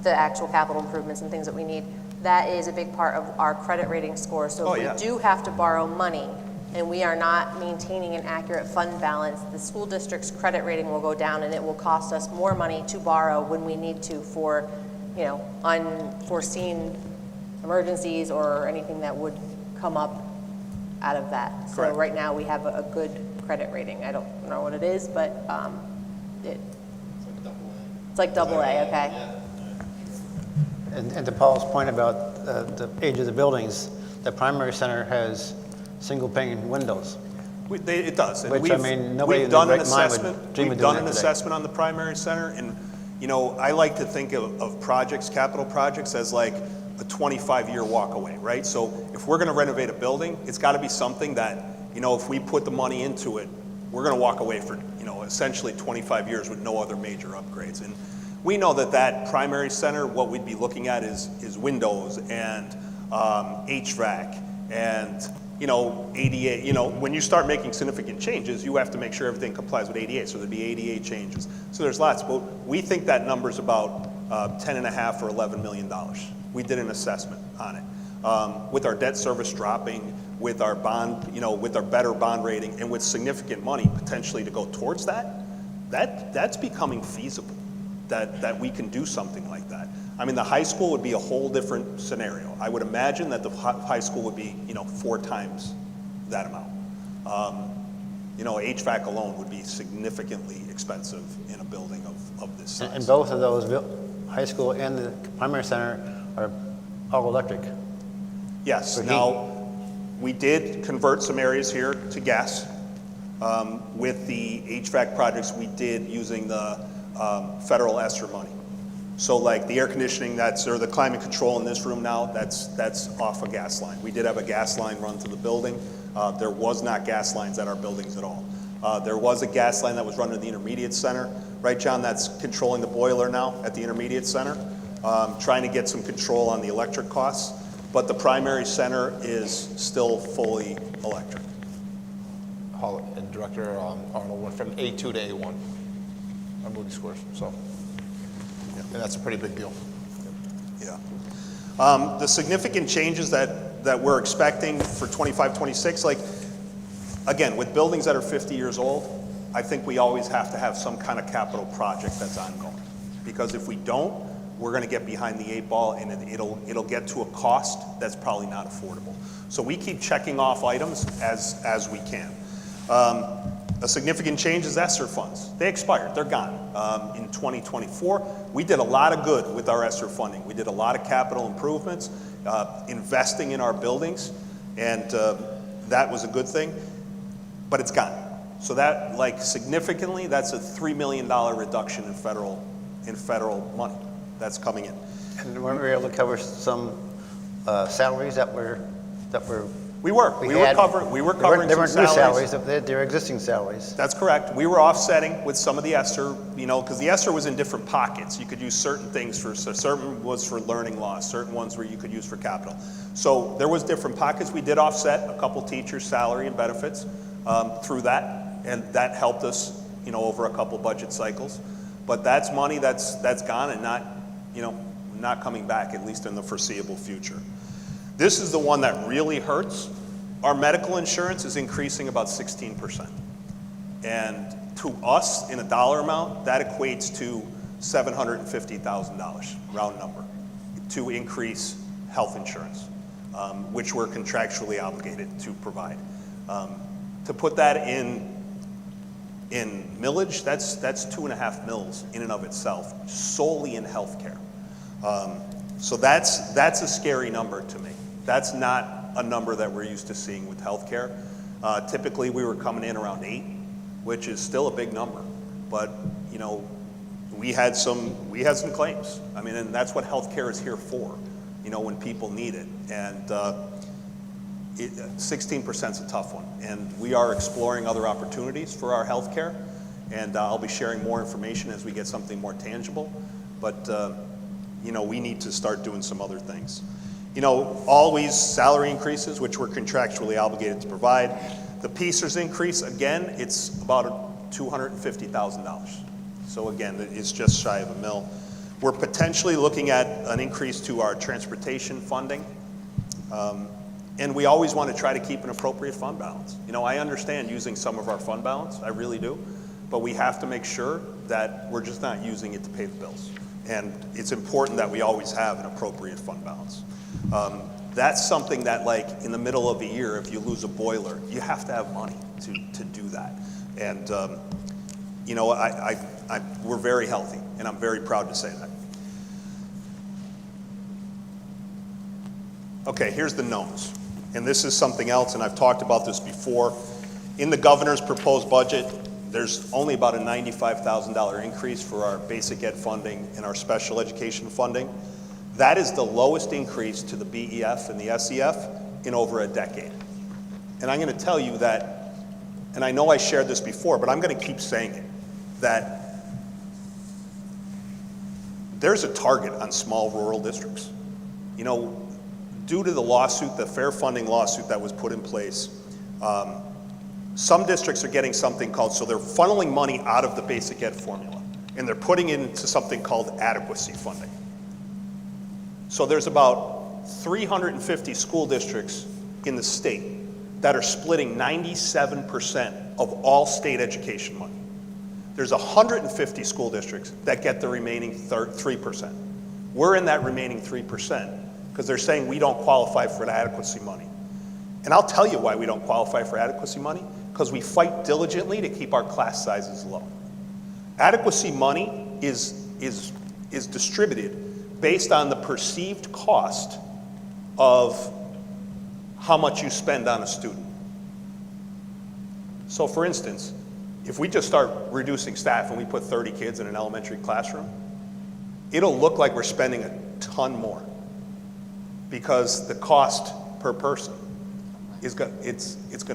the actual capital improvements and things that we need, that is a big part of our credit rating score. So if we do have to borrow money and we are not maintaining an accurate fund balance, the school district's credit rating will go down and it will cost us more money to borrow when we need to for, you know, unforeseen emergencies or anything that would come up out of that. So Correct. right now we have a good credit rating. I don't know what it is, but It's like double A, okay. And to Paul's point about the age of the buildings, the primary center has single pane windows. It does. And Which, I mean, nobody we've in done their an right mind would assessment. dream of We've doing done an that today. assessment on the primary center, and I like to think of projects, capital projects, as like a 25-year walk away, right? So if we're going to renovate a building, it's got to be something that, if we put the money into it, we're going to walk away for, essentially 25 years with no other major upgrades. And we know that primary center, what we'd be looking at is windows and HVAC and, ADA. When you start making significant changes, you have to make sure everything complies with ADA. So there'd be ADA changes. So there's lots, but we think that number's about 10.5 or $11 million. We did an assessment on it. With our debt service dropping, with our bond, with our better bond rating, and with significant money potentially to go towards that's becoming feasible, that we can do something like that. I mean, the high school would be a whole different scenario. I would imagine that the high school would be, 4 times that amount. HVAC alone would be significantly expensive in a building of this size. And both of those, high school and the primary center, are all electric. Yes. For heat. Now, we did convert some areas here to gas. With the HVAC projects we did using the federal ESSER money. So like the air conditioning or the climate control in this room now, that's off a gas line. We did have a gas line run to the building. There was not gas lines at our buildings at all. There was a gas line that was run to the intermediate center. Right, John, that's controlling the boiler now at the intermediate center, trying to get some control on the electric costs. But the primary center is still fully electric. And Director Arnold went from A2 to A1 on Moody scores, so, and that's a pretty big deal. Yeah. The significant changes that we're expecting for 25, 26, like, again, with buildings that are 50 years old, I think we always have to have some kind of capital project that's ongoing. Because if we don't, we're going to get behind the 8 ball, and it'll get to a cost that's probably not affordable. So we keep checking off items as we can. A significant change is ESSER funds. They expired, they're gone. In 2024, we did a lot of good with our ESSER funding. We did a lot of capital improvements, investing in our buildings, and that was a good thing, but it's gone. So that, significantly, that's a $3 million reduction in federal money that's coming in. And weren't we able to cover some salaries that were We were covering They some weren't new salaries. salaries, they were existing salaries. That's correct. We were offsetting with some of the ESSER, because the ESSER was in different pockets. You could use certain things certain was for learning loss, certain ones where you could use for capital. So there was different pockets. We did offset a couple teachers' salary and benefits through that, and that helped us, over a couple budget cycles. But that's money that's gone and not coming back, at least in the foreseeable future. This is the one that really hurts. Our medical insurance is increasing about 16%. And to us, in a dollar amount, that equates to $750,000, round number, to increase health insurance, which we're contractually obligated to provide. To put that in millage, that's 2.5 mils in and of itself, solely in healthcare. So that's a scary number to me. That's not a number that we're used to seeing with healthcare. Typically, we were coming in around 8, which is still a big number. But we had some claims. I mean, and that's what healthcare is here for. When people need it. And 16% is a tough one. And we are exploring other opportunities for our healthcare. And I'll be sharing more information as we get something more tangible. But we need to start doing some other things. Always salary increases, which we're contractually obligated to provide. The PCERS increase, again, it's about $250,000. So again, it's just shy of $1 million. We're potentially looking at an increase to our transportation funding. And we always want to try to keep an appropriate fund balance. I understand using some of our fund balance, I really do. But we have to make sure that we're just not using it to pay the bills. And it's important that we always have an appropriate fund balance. That's something that, in the middle of the year, if you lose a boiler, you have to have money to do that. And you know, we're very healthy, and I'm very proud to say that. Okay, here's the knowns. And this is something else, and I've talked about this before. In the governor's proposed budget, there's only about a $95,000 increase for our basic ed funding and our special education funding. That is the lowest increase to the BEF and the SEF in over a decade. And I'm going to tell you that, and I know I shared this before, but I'm going to keep saying it, that there's a target on small rural districts. You know, due to the lawsuit, the fair funding lawsuit that was put in place, some districts are getting something called, so they're funneling money out of the basic ed formula, and they're putting it into something called adequacy funding. So there's about 350 school districts in the state that are splitting 97% of all state education money. There's 150 school districts that get the remaining 3%. We're in that remaining 3% because they're saying we don't qualify for the adequacy money. And I'll tell you why we don't qualify for adequacy money, because we fight diligently to keep our class sizes low. Adequacy money is distributed based on the perceived cost of how much you spend on a student. So for instance, if we just start reducing staff and we put 30 kids in an elementary classroom, it'll look like we're spending a ton more because the cost per person is going,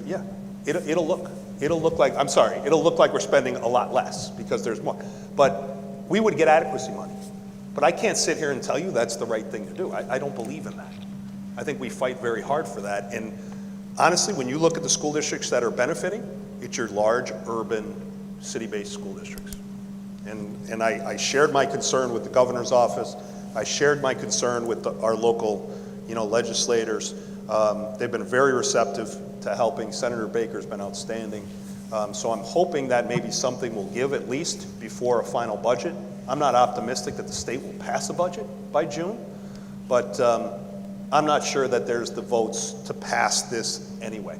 yeah, it'll look like, I'm sorry, it'll look like we're spending a lot less because there's more. But we would get adequacy money. But I can't sit here and tell you that's the right thing to do. I don't believe in that. I think we fight very hard for that. And honestly, when you look at the school districts that are benefiting, it's your large urban city-based school districts. And I shared my concern with the governor's office. I shared my concern with our local, legislators. They've been very receptive to helping. Senator Baker's been outstanding. So I'm hoping that maybe something will give at least before a final budget. I'm not optimistic that the state will pass a budget by June, but I'm not sure that there's the votes to pass this anyway.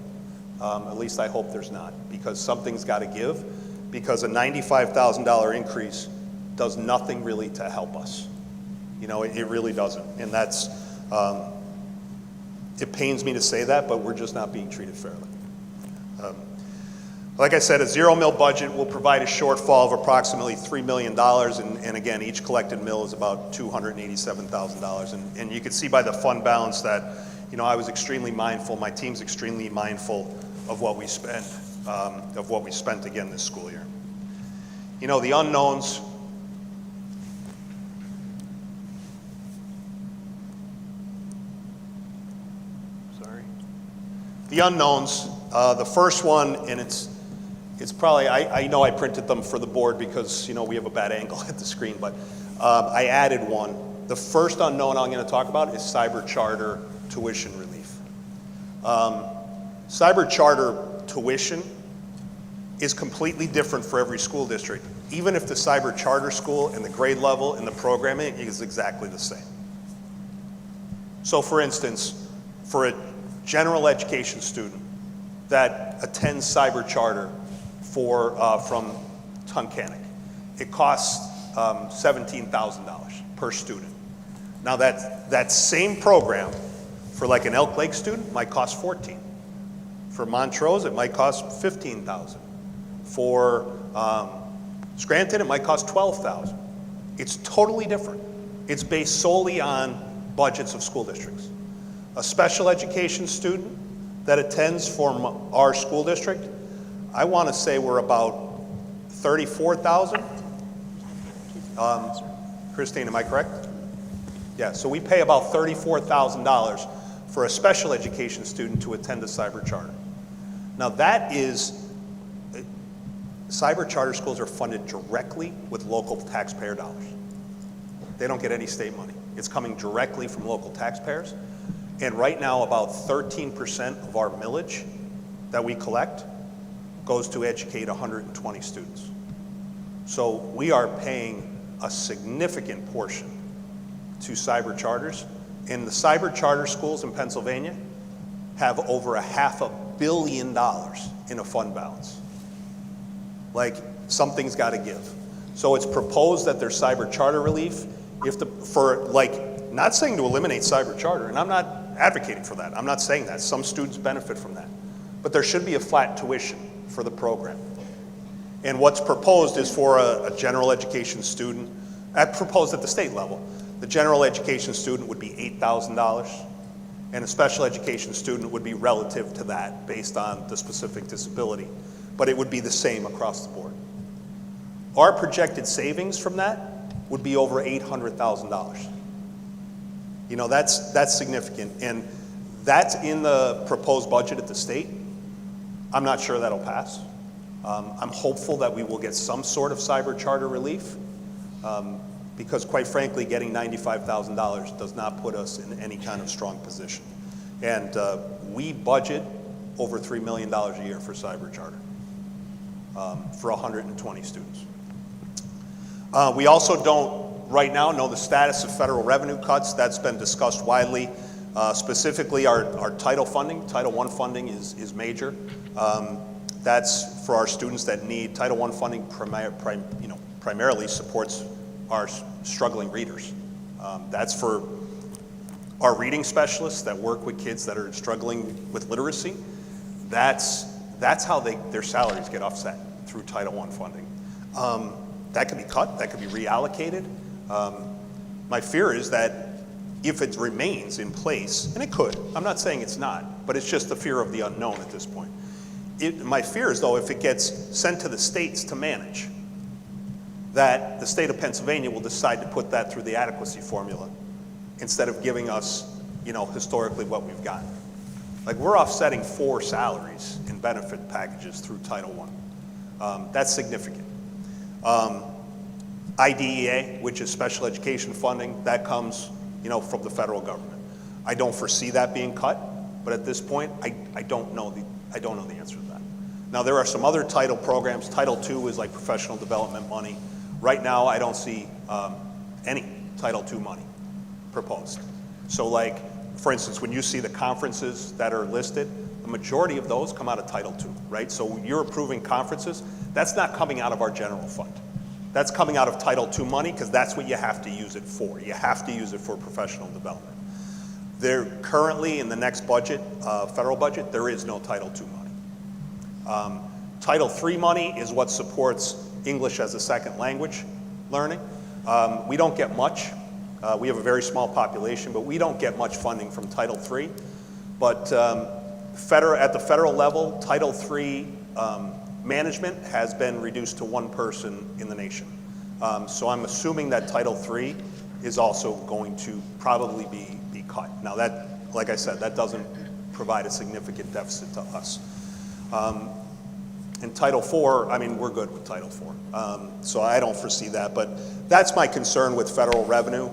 At least I hope there's not, because something's got to give, because a $95,000 increase does nothing really to help us. It really doesn't. And that's, it pains me to say that, but we're just not being treated fairly. Like I said, a zero-mill budget will provide a shortfall of approximately $3 million, and again, each collected mill is about $287,000. And you can see by the fund balance that, I was extremely mindful, my team's extremely mindful of what we spent, again this school year. The unknowns, the first one, and it's probably, I know I printed them for the board because, we have a bad angle at the screen, but I added one. The first unknown I'm going to talk about is cyber charter tuition relief. Cyber charter tuition is completely different for every school district, even if the cyber charter school and the grade level and the programming is exactly the same. So for instance, for a general education student that attends cyber charter from Tunkhannock, it costs $17,000 per student. Now that same program for like an Elk Lake student might cost $14,000. For Montrose, it might cost $15,000. For Scranton, it might cost $12,000. It's totally different. It's based solely on budgets of school districts. A special education student that attends from our school district, I want to say we're about $34,000. Christine, am I correct? Yeah, so we pay about $34,000 for a special education student to attend a cyber charter. Now cyber charter schools are funded directly with local taxpayer dollars. They don't get any state money. It's coming directly from local taxpayers. And right now, about 13% of our millage that we collect goes to educate 120 students. So we are paying a significant portion to cyber charters. And the cyber charter schools in Pennsylvania have over $500 million in a fund balance. Like, Something's got to give. So it's proposed that there's cyber charter relief not saying to eliminate cyber charter, and I'm not advocating for that. I'm not saying that. Some students benefit from that. But there should be a flat tuition for the program. And what's proposed is for a general education student, proposed at the state level, the general education student would be $8,000, and a special education student would be relative to that based on the specific disability. But it would be the same across the board. Our projected savings from that would be over $800,000. You know, that's significant, and that's in the proposed budget at the state. I'm not sure that'll pass. I'm hopeful that we will get some sort of cyber charter relief, because quite frankly, getting $95,000 does not put us in any kind of strong position. And we budget over $3 million a year for cyber charter for 120 students. We also don't right now know the status of federal revenue cuts. That's been discussed widely. Specifically, our Title funding, Title I funding is major. That's for our students that need Title I funding. Primarily supports our struggling readers. That's for our reading specialists that work with kids that are struggling with literacy. That's how their salaries get offset through Title I funding. That could be cut, that could be reallocated. My fear is that if it remains in place, and it could, I'm not saying it's not, but it's just the fear of the unknown at this point. My fear is, though, if it gets sent to the states to manage, that the state of Pennsylvania will decide to put that through the adequacy formula instead of giving us, historically what we've gotten. Like, we're offsetting 4 salaries in benefit packages through Title I. That's significant. IDEA, which is special education funding, that comes, from the federal government. I don't foresee that being cut, but at this point, I don't know the answer to that. Now, there are some other title programs. Title II is like professional development money. Right now, I don't see any Title II money proposed. So, like, for instance, when you see the conferences that are listed, the majority of those come out of Title II, right? So you're approving conferences, that's not coming out of our general fund. That's coming out of Title II money, because that's what you have to use it for. You have to use it for professional development. There currently, in the next budget, federal budget, there is no Title II money. Title III money is what supports English as a second language learning. We don't get much. We have a very small population, but we don't get much funding from Title III. But at the federal level, Title III management has been reduced to 1 person in the nation. So I'm assuming that Title III is also going to probably be cut. Now that, like I said, that doesn't provide a significant deficit to us. And Title IV, we're good with Title IV. So I don't foresee that, but that's my concern with federal revenue.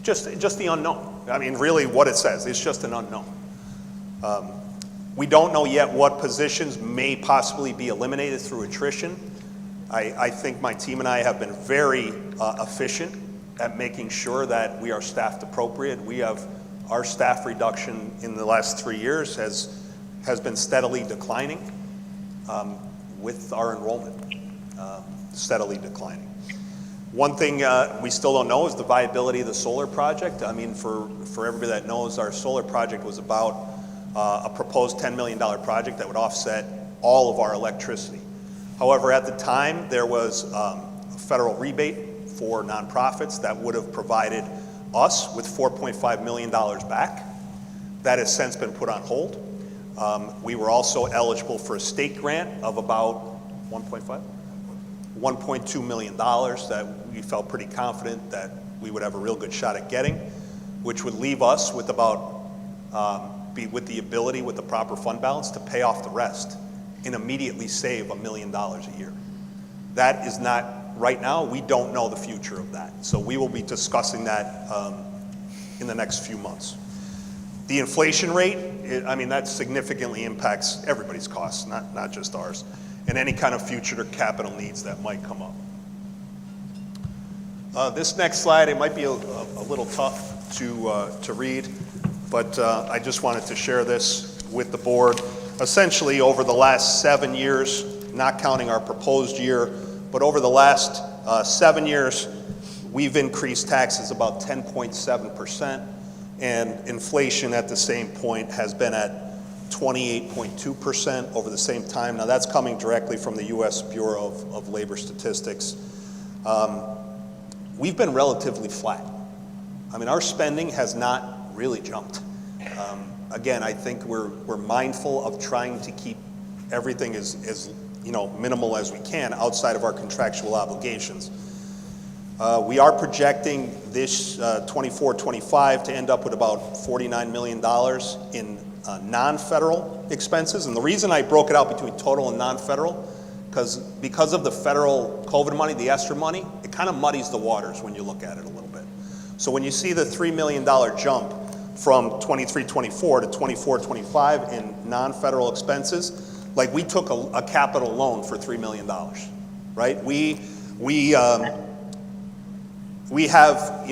Just the unknown. Really what it says, it's just an unknown. We don't know yet what positions may possibly be eliminated through attrition. I think my team and I have been very efficient at making sure that we are staffed appropriate. Our staff reduction in the last 3 years has been steadily declining with our enrollment steadily declining. One thing we still don't know is the viability of the solar project. For everybody that knows, our solar project was about a proposed $10 million project that would offset all of our electricity. However, at the time, there was a federal rebate for nonprofits that would have provided us with $4.5 million back. That has since been put on hold. We were also eligible for a state grant of about $1.2 million that we felt pretty confident that we would have a real good shot at getting, which would leave us with with the ability, with the proper fund balance, to pay off the rest and immediately save $1 million a year. That is not, right now, we don't know the future of that. So we will be discussing that in the next few months. The inflation rate, that significantly impacts everybody's costs, not just ours, and any kind of future capital needs that might come up. This next slide, it might be a little tough to read, but I just wanted to share this with the board. Essentially, over the last 7 years, not counting our proposed year. But over the last 7 years, we've increased taxes about 10.7%, and inflation at the same point has been at 28.2% over the same time. Now that's coming directly from the U.S. Bureau of Labor Statistics. We've been relatively flat. I mean, our spending has not really jumped. Again, I think we're mindful of trying to keep everything as minimal as we can outside of our contractual obligations. We are projecting this 24-25 to end up with about $49 million in non-federal expenses. And the reason I broke it out between total and non-federal, because of the federal COVID money, the ESSER money, it kind of muddies the waters when you look at it a little bit. So when you see the $3 million jump from 23-24 to 24-25 in non-federal expenses, like we took a capital loan for $3 million, right? We have,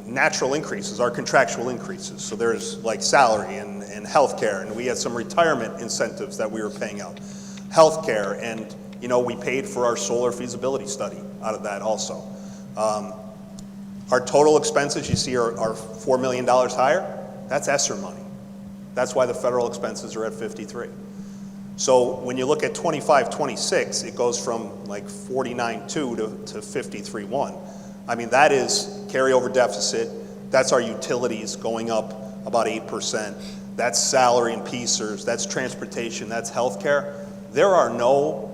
natural increases, our contractual increases. So there's like salary and healthcare, and we had some retirement incentives that we were paying out. Healthcare, and we paid for our solar feasibility study out of that also. Our total expenses, you see, are $4 million higher. That's ESSER money. That's why the federal expenses are at 53. So when you look at 25-26, it goes from like 49.2 to 53.1. I mean, that is carryover deficit. That's our utilities going up about 8%. That's salary and PSERS. That's transportation. That's healthcare. There are no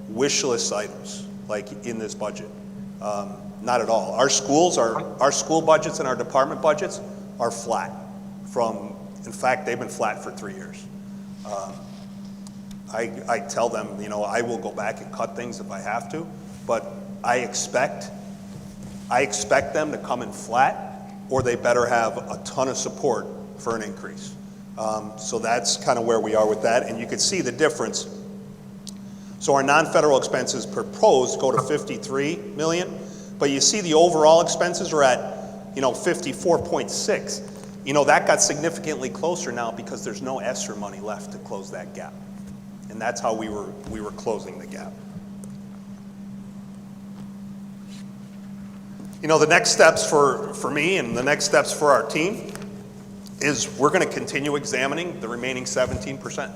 wish list items like in this budget. Not at all. Our schools, our school budgets and our department budgets are flat. In fact, they've been flat for 3 years. I tell them, I will go back and cut things if I have to, but I expect them to come in flat, or they better have a ton of support for an increase. So that's kind of where we are with that, and you can see the difference. So our non-federal expenses proposed go to 53 million, but you see the overall expenses are at 54.6. That got significantly closer now because there's no ESSER money left to close that gap, and that's how we were closing the gap. The next steps for me and the next steps for our team is we're going to continue examining the remaining 17%.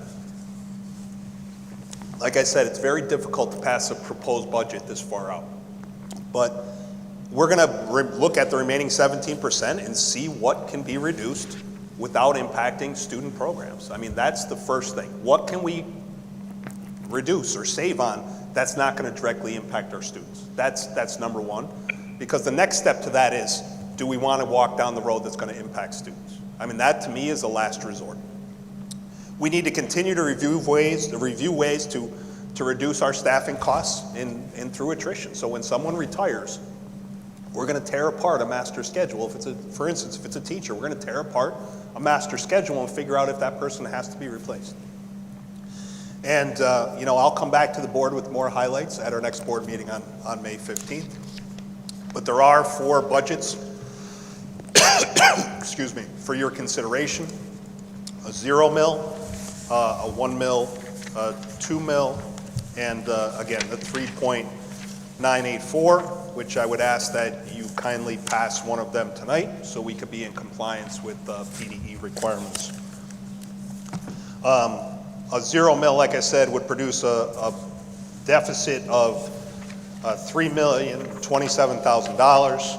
Like I said, it's very difficult to pass a proposed budget this far out. But we're going to look at the remaining 17% and see what can be reduced without impacting student programs. I mean, that's the first thing. What can we reduce or save on that's not going to directly impact our students? That's number one. Because the next step to that is, do we want to walk down the road that's going to impact students? I mean, that to me is a last resort. We need to continue to review ways to reduce our staffing costs and through attrition. So when someone retires, we're going to tear apart a master schedule. For instance, if it's a teacher, we're going to tear apart a master schedule and figure out if that person has to be replaced. And I'll come back to the board with more highlights at our next board meeting on May 15th. But there are 4 budgets, excuse me, for your consideration: a 0 mil, a 1 mil, a 2 mil, and again the 3.984, which I would ask that you kindly pass one of them tonight, so we could be in compliance with PDE requirements. A 0 mil, like I said, would produce a deficit of $3,027,000.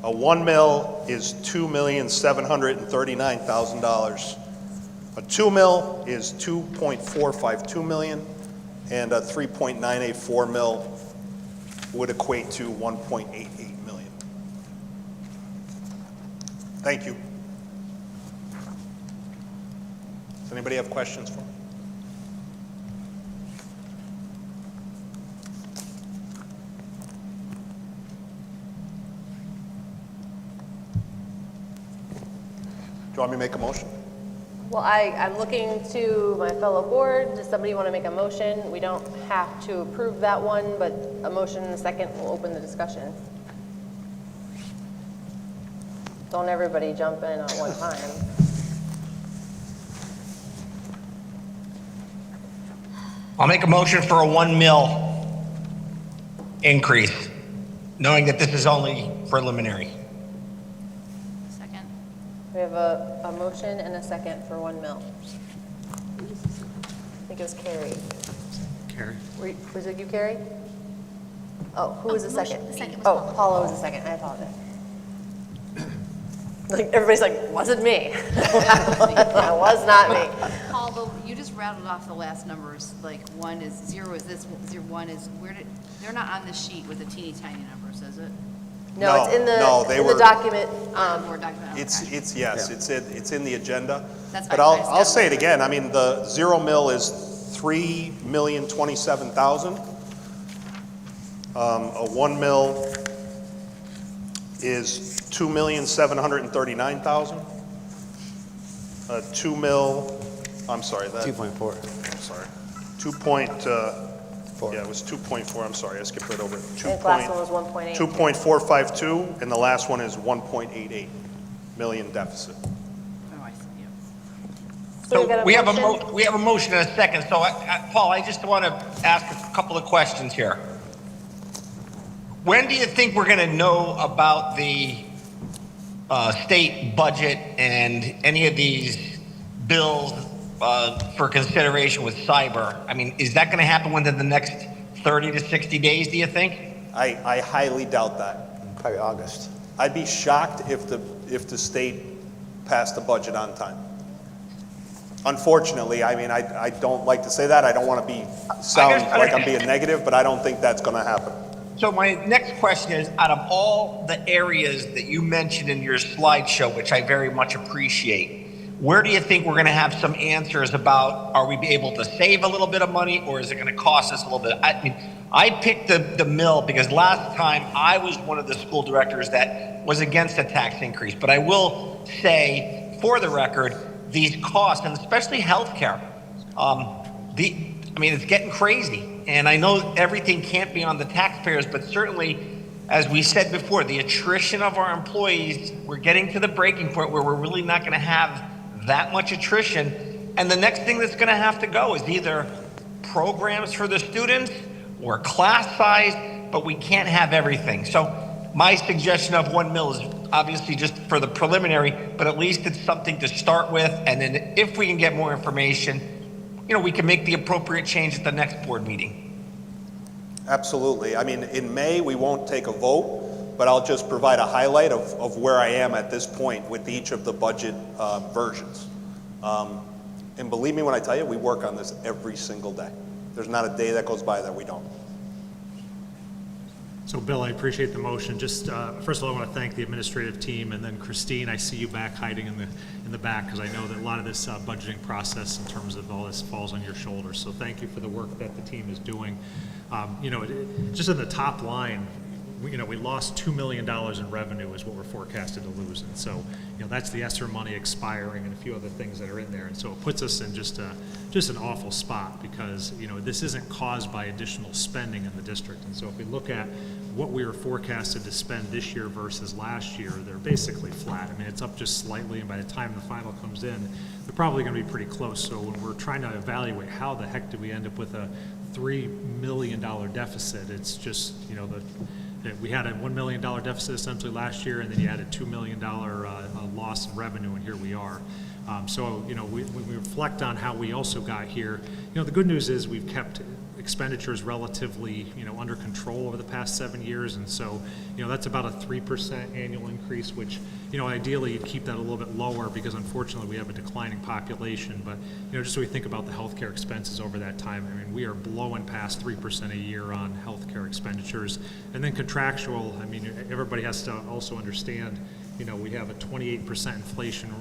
A 1 mil is $2,739,000. A 2 mil is $2.452 million, and a 3.984 mil would equate to $1.88 million. Thank you. Does anybody have questions for me? Do you want me to make a motion? Well, I'm looking to my fellow board. Does somebody want to make a motion? We don't have to approve that one, but a motion in a second will open the discussion. Don't everybody jump in at one time. I'll make a motion for a 1 mil increase, knowing that this is only preliminary. Second. We have a motion and a second for 1 mil. I think it was Carrie. Carrie? Was it you, Carrie? Oh, who was the motion- second? the second was Oh, Paula. Paula was the second, I apologize. Like, everybody's like, wasn't me. That was not me. Paul, though, you just rattled off the last numbers, like 1 is 0 is this, 1 is, they're not on the sheet with the teeny tiny numbers, is it? No, it's in No, they the were- document. Word document, It's, okay. yes, it's in the agenda. That's But fine, I just I'll gotta say it look. again, I mean, the 0 mil is 3,027,000. A 1 mil is 2,739,000. A 2 mil, I'm sorry, that. 2.4. I'm sorry. Yeah, it was 2.4, I'm sorry, I skipped right over it. And the last one was 1.8. 2.452, and the last one is 1.88 million deficit. Oh, I see, yeah. So we've got We have motion. we have a motion and a second. So, Paul, I just want to ask a couple of questions here. When do you think we're going to know about the state budget and any of these bills for consideration with cyber? I mean, is that going to happen within the next 30 to 60 days, do you think? I highly doubt that. Probably August. I'd be shocked if the state passed the budget on time. Unfortunately, I mean, I don't like to say that. I don't want to sound like I'm being negative, but I don't think that's going to happen. So my next question is, out of all the areas that you mentioned in your slideshow, which I very much appreciate, where do you think we're going to have some answers about, are we able to save a little bit of money, or is it going to cost us a little bit? I mean, I picked the mill because last time I was one of the school directors that was against a tax increase. But I will say, for the record, these costs, and especially healthcare, I mean, it's getting crazy. And I know everything can't be on the taxpayers, but certainly, as we said before, the attrition of our employees, we're getting to the breaking point where we're really not going to have that much attrition. And the next thing that's going to have to go is either programs for the students or class size, but we can't have everything. So my suggestion of 1 mil is obviously just for the preliminary, but at least it's something to start with. And then if we can get more information, you know, we can make the appropriate change at the next board meeting. Absolutely. I mean, in May, we won't take a vote, but I'll just provide a highlight of where I am at this point with each of the budget versions. And believe me when I tell you, we work on this every single day. There's not a day that goes by that we don't. So Bill, I appreciate the motion. Just, first of all, I want to thank the administrative team, and then Christine, I see you back hiding in the back, because I know that a lot of this budgeting process in terms of all this falls on your shoulders. So thank you for the work that the team is doing. You know, just in the top line, we lost $2 million in revenue is what we're forecasted to lose. And so, you know, that's the ESSER money expiring and a few other things that are in there. And so it puts us in just an awful spot, because, you know, this isn't caused by additional spending in the district. And so if we look at what we were forecasted to spend this year versus last year, they're basically flat. I mean, it's up just slightly, and by the time the final comes in, they're probably going to be pretty close. So when we're trying to evaluate how the heck did we end up with a $3 million deficit, it's just, you know, we had a $1 million deficit essentially last year, and then you had a $2 million loss in revenue, and here we are. So, you know, when we reflect on how we also got here, you know, the good news is we've kept expenditures relatively, you know, under control over the past 7 years. And so, you know, that's about a 3% annual increase, which, you know, ideally you'd keep that a little bit lower, because unfortunately we have a declining population. But, you know, just so we think about the healthcare expenses over that time, I mean, we are blowing past 3% a year on healthcare expenditures. And then contractual, I mean, everybody has to also understand, you know, we have a 28% inflation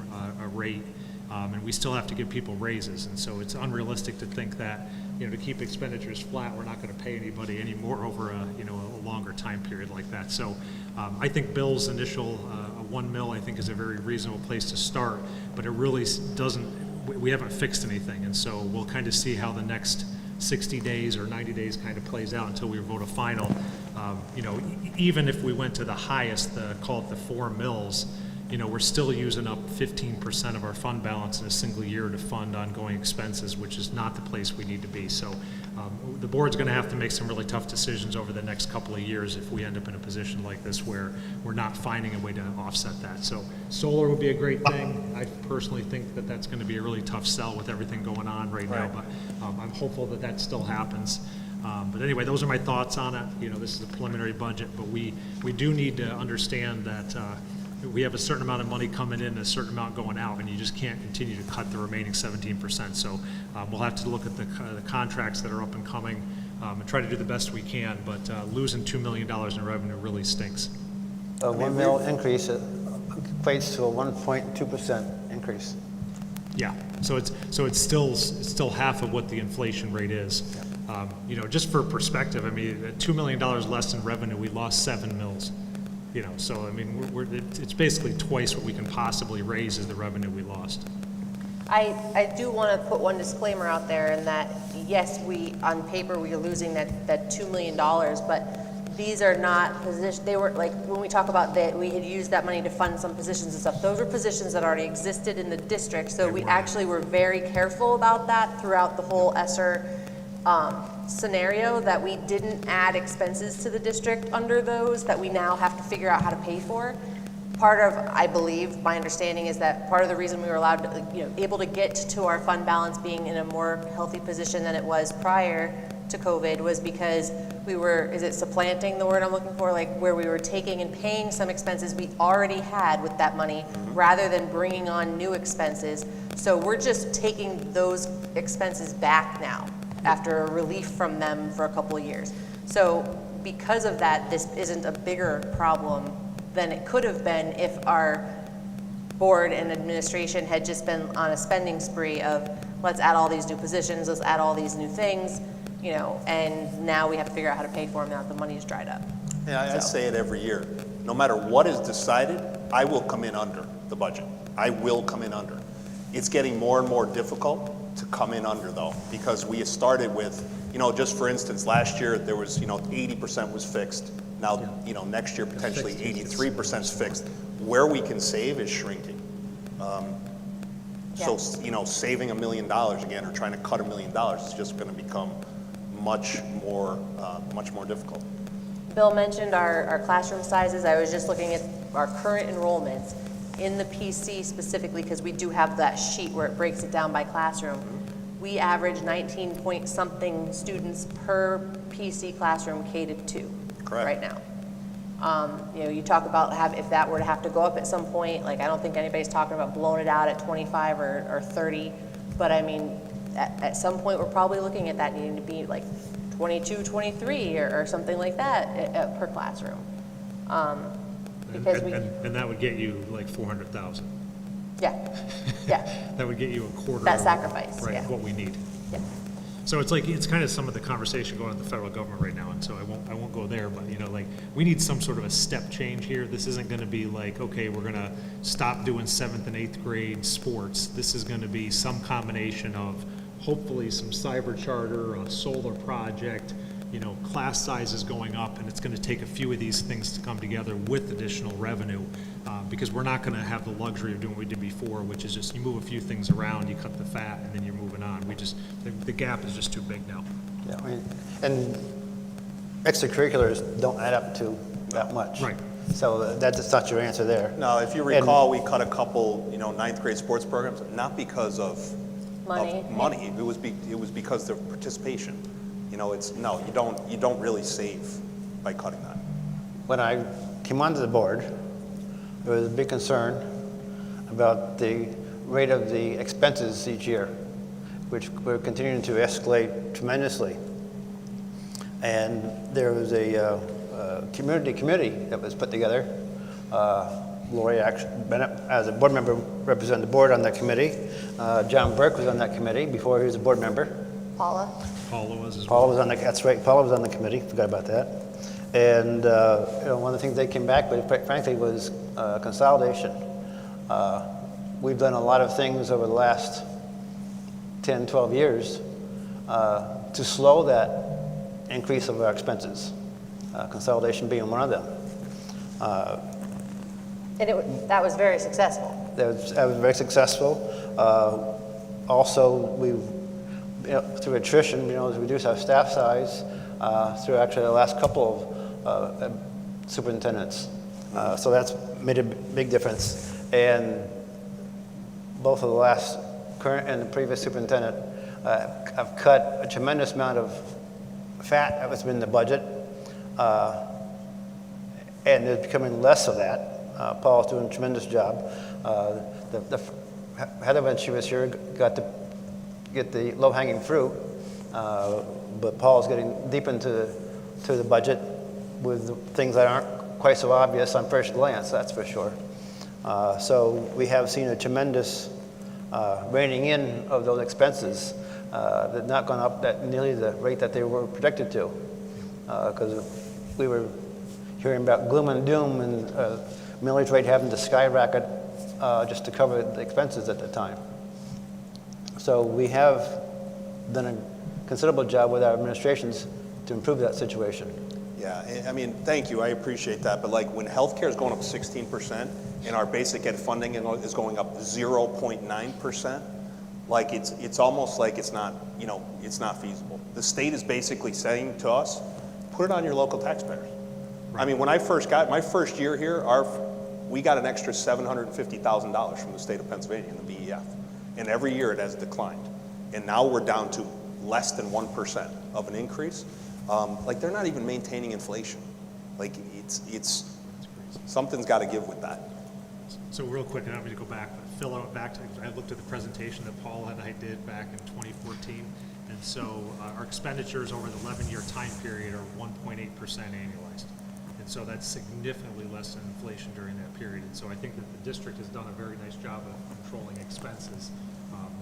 rate, and we still have to give people raises. And so it's unrealistic to think that, you know, to keep expenditures flat, we're not going to pay anybody anymore over a, you know, a longer time period like that. So I think Bill's initial 1 mil, I think, is a very reasonable place to start, but it really doesn't, we haven't fixed anything. And so we'll kind of see how the next 60 days or 90 days kind of plays out until we vote a final. You know, even if we went to the highest, call it the 4 mils, we're still using up 15% of our fund balance in a single year to fund ongoing expenses, which is not the place we need to be. So the board's going to have to make some really tough decisions over the next couple of years if we end up in a position like this where we're not finding a way to offset that. So solar would be a great thing. I personally think that that's going to be a really tough sell with everything going on right now, but I'm hopeful that that still happens. But anyway, those are my thoughts on it. This is a preliminary budget, but we do need to understand that we have a certain amount of money coming in and a certain amount going out, and you just can't continue to cut the remaining 17%. So we'll have to look at the contracts that are up and coming and try to do the best we can, but losing $2 million in revenue really stinks. A 1 mil increase equates to a 1.2% increase. Yeah, so it's still half of what the inflation rate is. Just for perspective, at $2 million less in revenue, we lost 7 mils. So it's basically twice what we can possibly raise as the revenue we lost. I do want to put one disclaimer out there in that, yes, on paper, we are losing that $2 million, but these are not positions, they were like, when we talk about that, we had used that money to fund some positions and stuff, those were positions that already existed in the district, so we actually were very careful about that throughout the whole ESSER scenario, that we didn't add expenses to the district under those that we now have to figure out how to pay for. Part of, I believe, my understanding is that part of the reason we were allowed to, able to get to our fund balance being in a more healthy position than it was prior to COVID was because we were, is it supplanting the word I'm looking for, like where we were taking and paying some expenses we already had with that money rather than bringing on new expenses. So we're just taking those expenses back now after a relief from them for a couple of years. So because of that, this isn't a bigger problem than it could have been if our board and administration had just been on a spending spree of let's add all these new positions, let's add all these new things, and now we have to figure out how to pay for them now that the money's dried up. Yeah, I say it every year. No matter what is decided, I will come in under the budget. I will come in under. It's getting more and more difficult to come in under though, because we started with, just for instance, last year there was, 80% was fixed. Now, next year potentially 83% is fixed. Where we can save is shrinking. So, saving $1 million again, or trying to cut $1 million is just going to become much more difficult. Bill mentioned our classroom sizes. I was just looking at our current enrollments in the PC specifically because we do have that sheet where it breaks it down by classroom. We average 19 point something students per PC classroom K to 2 Correct. right now. You talk about if that were to have to go up at some point, like I don't think anybody's talking about blowing it out at 25 or 30, but at some point we're probably looking at that needing to be like 22, 23 or something like that per classroom. Because and that would get you like 400,000. Yeah. That would get you a quarter. That of sacrifice, right, yeah. what we need. Yeah. So it's kind of some of the conversation going on in the federal government right now, and so I won't go there, but we need some sort of a step change here. This isn't going to be like, okay, we're going to stop doing 7th and 8th grade sports. This is going to be some combination of hopefully some cyber charter, a solar project, class sizes going up, and it's going to take a few of these things to come together with additional revenue, because we're not going to have the luxury of doing what we did before, which is just you move a few things around, you cut the fat, and then you're moving on. The gap is just too big now. Yeah, and extracurriculars don't add up to that much. Right. So that's not your answer there. No, if you recall, we cut a couple, 9th grade sports programs, not because of money. It was because of participation. You don't really save by cutting that. When I came onto the board, there was a big concern about the rate of the expenses each year, which were continuing to escalate tremendously. And there was a community committee that was put together. Lori Bennett, as a board member, represented the board on that committee. John Burke was on that committee before he was a board member. Paula was as well. Paula was on that's right. Paula was on the committee. Forgot about that. And one of the things they came back with, quite frankly, was consolidation. We've done a lot of things over the last 10, 12 years to slow that increase of our expenses. Consolidation being one of them. And that was very successful. That was very successful. Also, we've, through attrition, reduced our staff size through actually the last couple of superintendents. So that's made a big difference. And both of the last current and the previous superintendent have cut a tremendous amount of fat that was in the budget. And there's becoming less of that. Paul's doing a tremendous job. The Heather, when she was here, got to get the low-hanging fruit, but Paul's getting deep into the budget with things that aren't quite so obvious on first glance, that's for sure. So we have seen a tremendous reining in of those expenses that have not gone up at nearly the rate that they were projected to, because we were hearing about gloom and doom and millage rate having to skyrocket just to cover the expenses at the time. So we have done a considerable job with our administrations to improve that situation. Yeah, I mean, thank you, I appreciate that, but like when healthcare is going up 16% and our basic ed funding is going up 0.9%, like it's almost like it's not, it's not feasible. The state is basically saying to us, put it on your local taxpayers. I mean, when I first got, my first year here, we got an extra $750,000 from the state of Pennsylvania in the BEF. And every year it has declined. And now we're down to less than 1% of an increase. Like they're not even maintaining inflation. Like it's something's got to give with that. So real quick, and I don't mean to go back, but Phil, I went back to, I looked at the presentation that Paul and I did back in 2014. And so our expenditures over the 11-year time period are 1.8% annualized. And so that's significantly less than inflation during that period. And so I think that the district has done a very nice job of controlling expenses.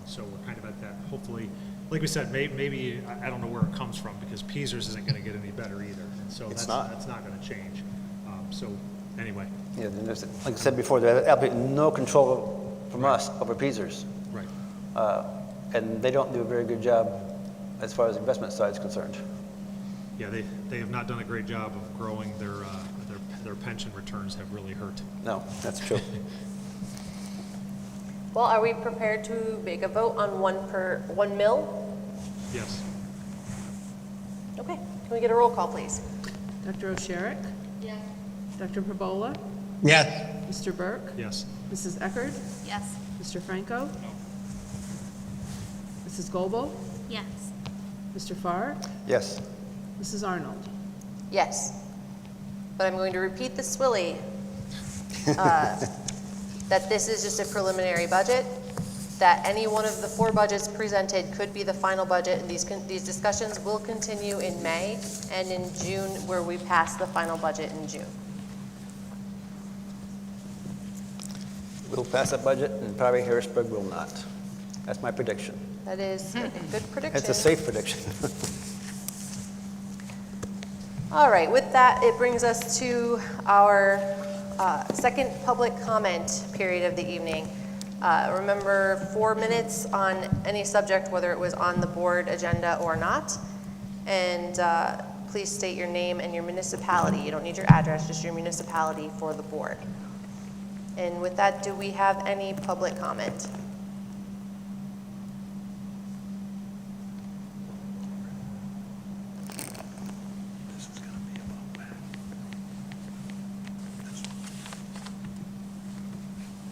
So we're kind of at that, hopefully, like we said, maybe I don't know where it comes from because Peasers isn't going to get any better either. And so that's not going to change. So anyway. Yeah, and there's, like I said before, there's absolutely no control from us over Peasers. Right. And they don't do a very good job as far as the investment side is concerned. Yeah, they have not done a great job of growing their pension returns have really hurt. No, that's true. Well, are we prepared to make a vote on 1 mil? Yes. Okay, can we get a roll call, please? Dr. Osherek? Yes. Dr. Perbola? Yes. Mr. Burke? Yes. Mrs. Eckerd? Yes. Mr. Franco? Mrs. Goebel? Yes. Mr. Farr? Yes. Mrs. Arnold? Yes. But I'm going to repeat the Swilly, that this is just a preliminary budget, that any one of the 4 budgets presented could be the final budget, and these discussions will continue in May and in June, where we pass the final budget in June. We'll pass that budget, and probably Harrisburg will not. That's my prediction. That is a good prediction. It's a safe prediction. All right, with that, it brings us to our second public comment period of the evening. Remember, 4 minutes on any subject, whether it was on the board agenda or not. And please state your name and your municipality. You don't need your address, just your municipality for the board. And with that, do we have any public comment?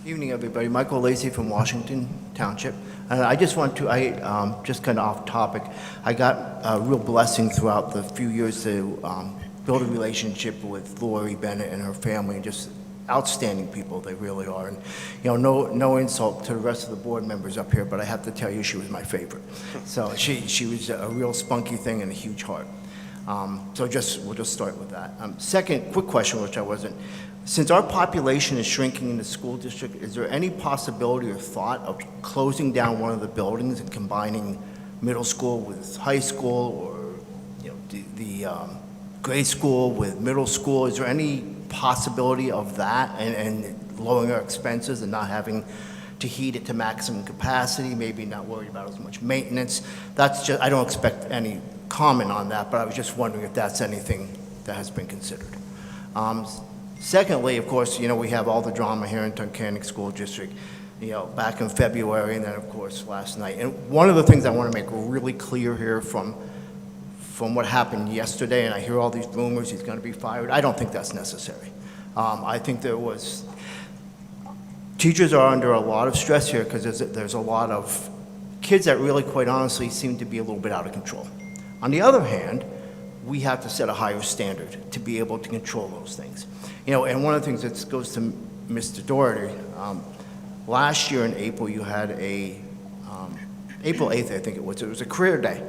Evening, everybody. Michael Lacey from Washington Township. And I just want to, just kind of off topic, I got a real blessing throughout the few years to build a relationship with Lori Bennett and her family, and just outstanding people, they really are. And, no insult to the rest of the board members up here, but I have to tell you, she was my favorite. So she was a real spunky thing and a huge heart. So we'll just start with that. Second, quick question, which I wasn't. Since our population is shrinking in the school district, is there any possibility or thought of closing down one of the buildings and combining middle school with high school, or the grade school with middle school? Is there any possibility of that and lowering our expenses and not having to heat it to maximum capacity, maybe not worry about as much maintenance? That's just, I don't expect any comment on that, but I was just wondering if that's anything that has been considered. Secondly, of course, we have all the drama here in Tunkhannock School District, back in February, and then, of course, last night. And one of the things I want to make really clear here from what happened yesterday, and I hear all these rumors he's going to be fired, I don't think that's necessary. I think teachers are under a lot of stress here because there's a lot of kids that really, quite honestly, seem to be a little bit out of control. On the other hand, we have to set a higher standard to be able to control those things. And one of the things that goes to Mr. Doherty, last year in April, you had April 8th, I think it was a career day.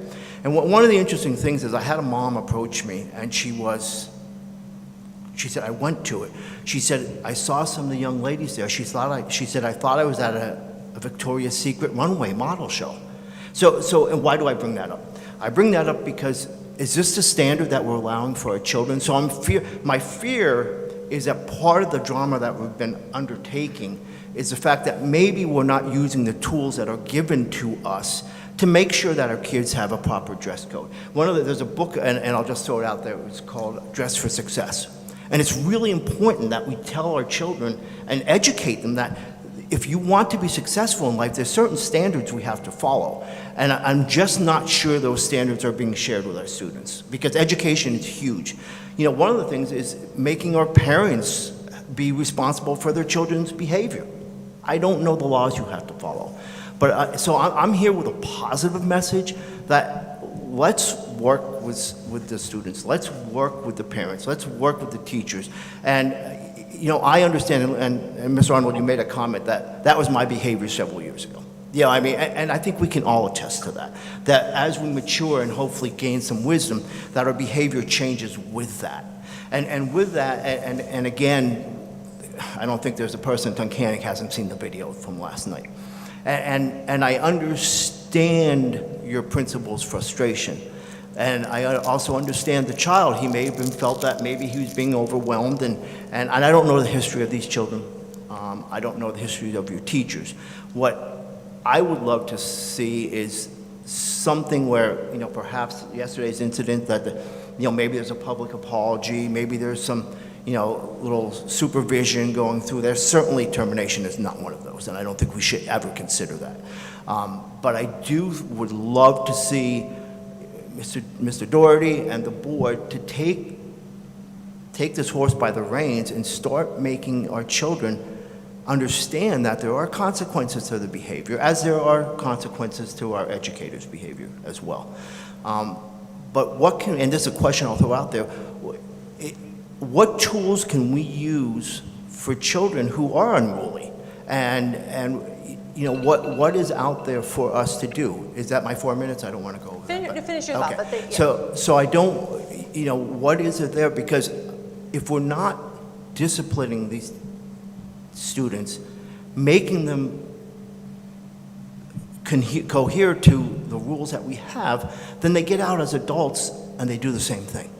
And one of the interesting things is I had a mom approach me, and she said, I went to it. She said, I saw some of the young ladies there. She said, I thought I was at a Victoria's Secret runway model show. So and why do I bring that up? I bring that up because is this the standard that we're allowing for our children? So my fear is that part of the drama that we've been undertaking is the fact that maybe we're not using the tools that are given to us to make sure that our kids have a proper dress code. There's a book, and I'll just throw it out there, it's called Dress for Success. And it's really important that we tell our children and educate them that if you want to be successful in life, there's certain standards we have to follow. And I'm just not sure those standards are being shared with our students, because education is huge. One of the things is making our parents be responsible for their children's behavior. I don't know the laws you have to follow. But so I'm here with a positive message that let's work with the students. Let's work with the parents. Let's work with the teachers. And I understand, and Mr. Arnold, you made a comment that was my behavior several years ago. And I think we can all attest to that as we mature and hopefully gain some wisdom, that our behavior changes with that. And with that, and again, I don't think there's a person in Tunkhannock hasn't seen the video from last night. And I understand your principal's frustration. And I also understand the child. He may have been felt that maybe he was being overwhelmed, and I don't know the history of these children. I don't know the history of your teachers. What I would love to see is something where, perhaps yesterday's incident that, maybe there's a public apology, maybe there's some, little supervision going through there. Certainly termination is not one of those, and I don't think we should ever consider that. But I would love to see Mr. Doherty and the board to take this horse by the reins and start making our children understand that there are consequences to the behavior, as there are consequences to our educators' behavior as well. But and this is a question I'll throw out there, what tools can we use for children who are unruly? And what is out there for us to do? Is that my 4 minutes? I don't want to go over that. Finish your thought, but So I don't, what is it there? Because if we're not disciplining these students, making them cohere to the rules that we have, then they get out as adults and they do the same thing.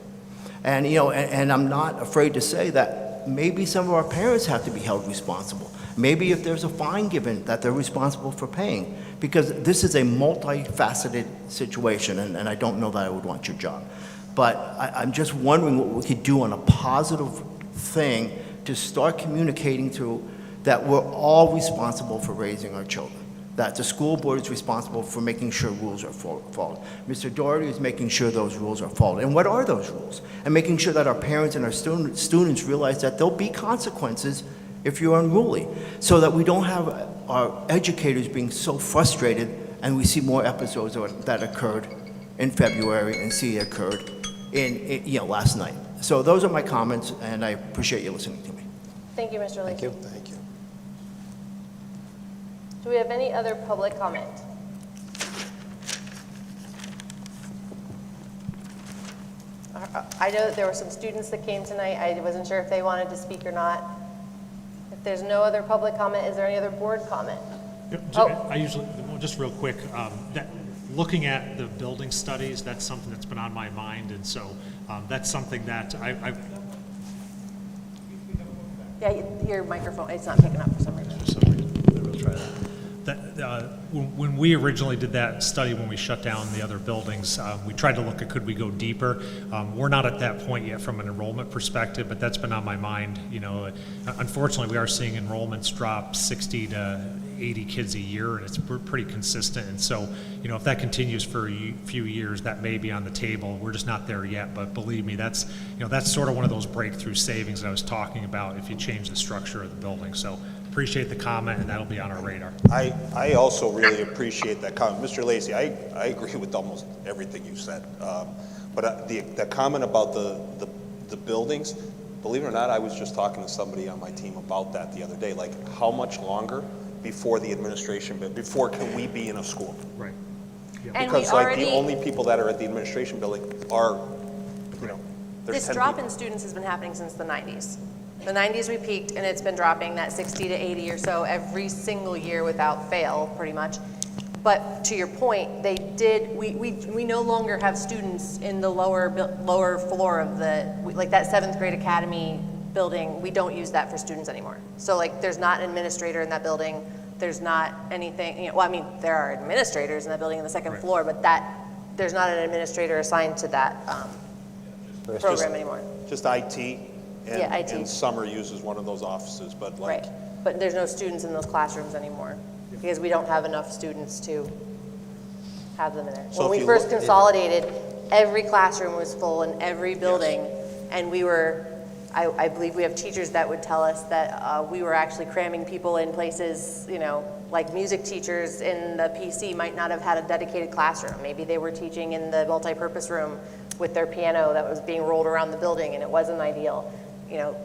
And and I'm not afraid to say that maybe some of our parents have to be held responsible. Maybe if there's a fine given, that they're responsible for paying, because this is a multifaceted situation, and I don't know that I would want your job. But I'm just wondering what we could do on a positive thing to start communicating to that we're all responsible for raising our children, that the school board is responsible for making sure rules are followed. Mr. Doherty is making sure those rules are followed. And what are those rules? And making sure that our parents and our students realize that there'll be consequences if you're unruly, so that we don't have our educators being so frustrated and we see more episodes that occurred in February and see occurred in last night. So those are my comments, and I appreciate you listening to me. Thank you, Mr. Lacy. Thank you. Do we have any other public comment? I know that there were some students that came tonight. I wasn't sure if they wanted to speak or not. If there's no other public comment, is there any other board comment? I usually, just real quick, looking at the building studies, that's something that's been on my mind, and so that's something that Yeah, your microphone, it's not picking up for some reason. We'll try that. when we originally did that study, when we shut down the other buildings, we tried to look at could we go deeper. We're not at that point yet from an enrollment perspective, but that's been on my mind. You know, unfortunately, we are seeing enrollments drop 60 to 80 kids a year, and it's pretty consistent. And so, you know, if that continues for a few years, that may be on the table. We're just not there yet, but believe me, that's sort of one of those breakthrough savings that I was talking about if you change the structure of the building. So appreciate the comment, and that'll be on our radar. I also really appreciate that comment. Mr. Lacy, I agree with almost everything you said. But the comment about the buildings, believe it or not, I was just talking to somebody on my team about that the other day. Like, how much longer before before can we be in a school? Right. And Because we like already, the only people that are at the administration building are, there's this 10 drop people. in students has been happening since the 90s. The 90s we peaked, and it's been dropping that 60 to 80 or so every single year without fail, pretty much. But to your point, we no longer have students in the lower floor of like that 7th grade academy building. We don't use that for students anymore. So like, there's not an administrator in that building. There's not anything, well, I mean, there are administrators in that building on the 2nd floor, but there's not an administrator assigned to that program anymore. Just IT. Yeah, IT. And Summer uses one of those offices, but like. Right, but there's no students in those classrooms anymore because we don't have enough students to have them in there. So When if we you first look- consolidated, every classroom was full in every building, and we were, I believe we have teachers that would tell us that we were actually cramming people in places, you know, like music teachers in the PC might not have had a dedicated classroom. Maybe they were teaching in the multipurpose room with their piano that was being rolled around the building, and it wasn't ideal. You know,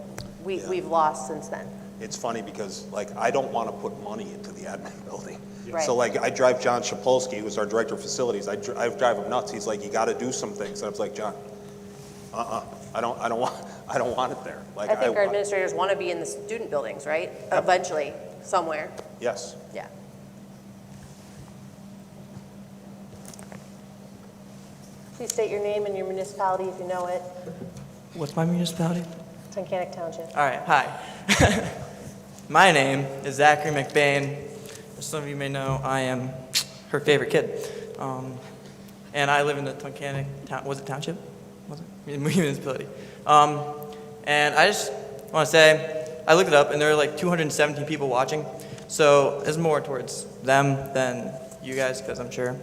we've lost since then. It's funny because, like, I don't want to put money into the admin building. Right. So, like, I drive John Shapolsky, who's our director of facilities. I drive him nuts. He's like, "You got to do some things." And I was like, "John, I don't want it there." Like, I think our administrators want to be in the student buildings, right? Eventually, somewhere. Yes. Yeah. Please state your name and your municipality if you know it. What's my municipality? Tunkhannock Township. All right, hi. My name is Zachary McBain. As some of you may know, I am her favorite kid. And I live in the Tunkhannock town, was it township? Was it? Municipality. And I just want to say, I looked it up and there are like 217 people watching. So it's more towards them than you guys, because I'm sure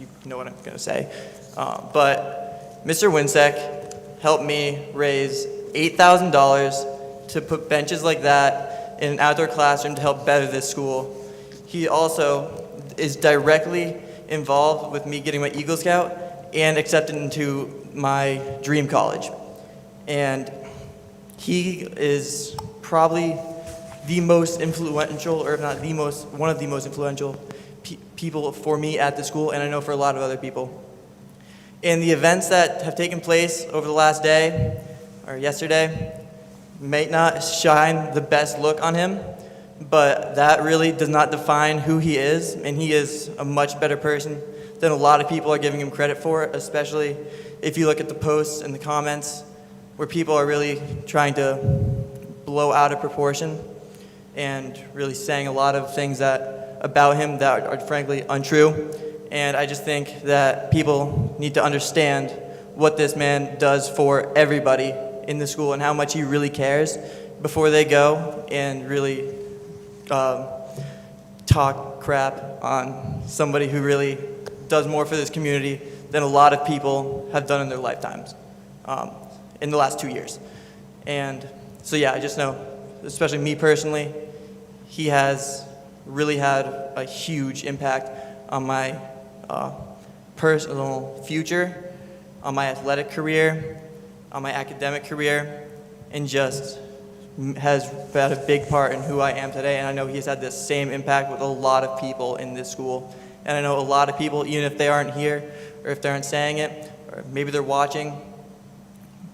you know what I'm going to say. But Mr. Winsek helped me raise $8,000 to put benches like that in an outdoor classroom to help better this school. He also is directly involved with me getting my Eagle Scout and accepted into my dream college. And he is probably the most influential, or if not the most, one of the most influential people for me at the school, and I know for a lot of other people. And the events that have taken place over the last day, or yesterday, may not shine the best look on him, but that really does not define who he is, and he is a much better person than a lot of people are giving him credit for, especially if you look at the posts and the comments where people are really trying to blow out of proportion and really saying a lot of things about him that are frankly untrue. And I just think that people need to understand what this man does for everybody in the school and how much he really cares before they go and really talk crap on somebody who really does more for this community than a lot of people have done in their lifetimes in the last 2 years. And so yeah, I just know, especially me personally, he has really had a huge impact on my personal future, on my athletic career, on my academic career, and just has had a big part in who I am today. And I know he's had this same impact with a lot of people in this school. And I know a lot of people, even if they aren't here, or if they aren't saying it, or maybe they're watching,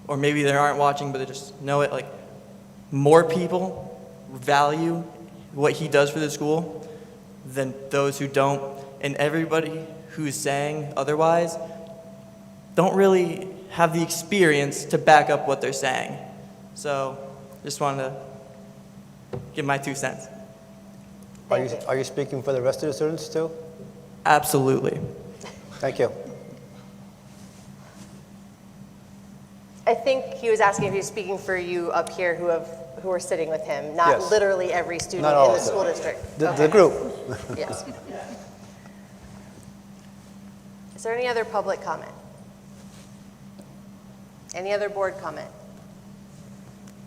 or maybe they aren't watching, but they just know it, like, more people value what he does for the school than those who don't. And everybody who's saying otherwise don't really have the experience to back up what they're saying. So just wanted to give my 2 cents. Thank you. Are you speaking for the rest of the students too? Absolutely. Thank you. I think he was asking if he was speaking for you up here who are sitting with him, not Yes. literally every student Not all in the of them. school district. The Okay. group. Yes. Is there any other public comment? Any other board comment?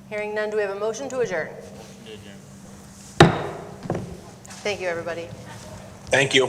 Hearing none, do we have a motion to adjourn? Thank you, everybody. Thank you.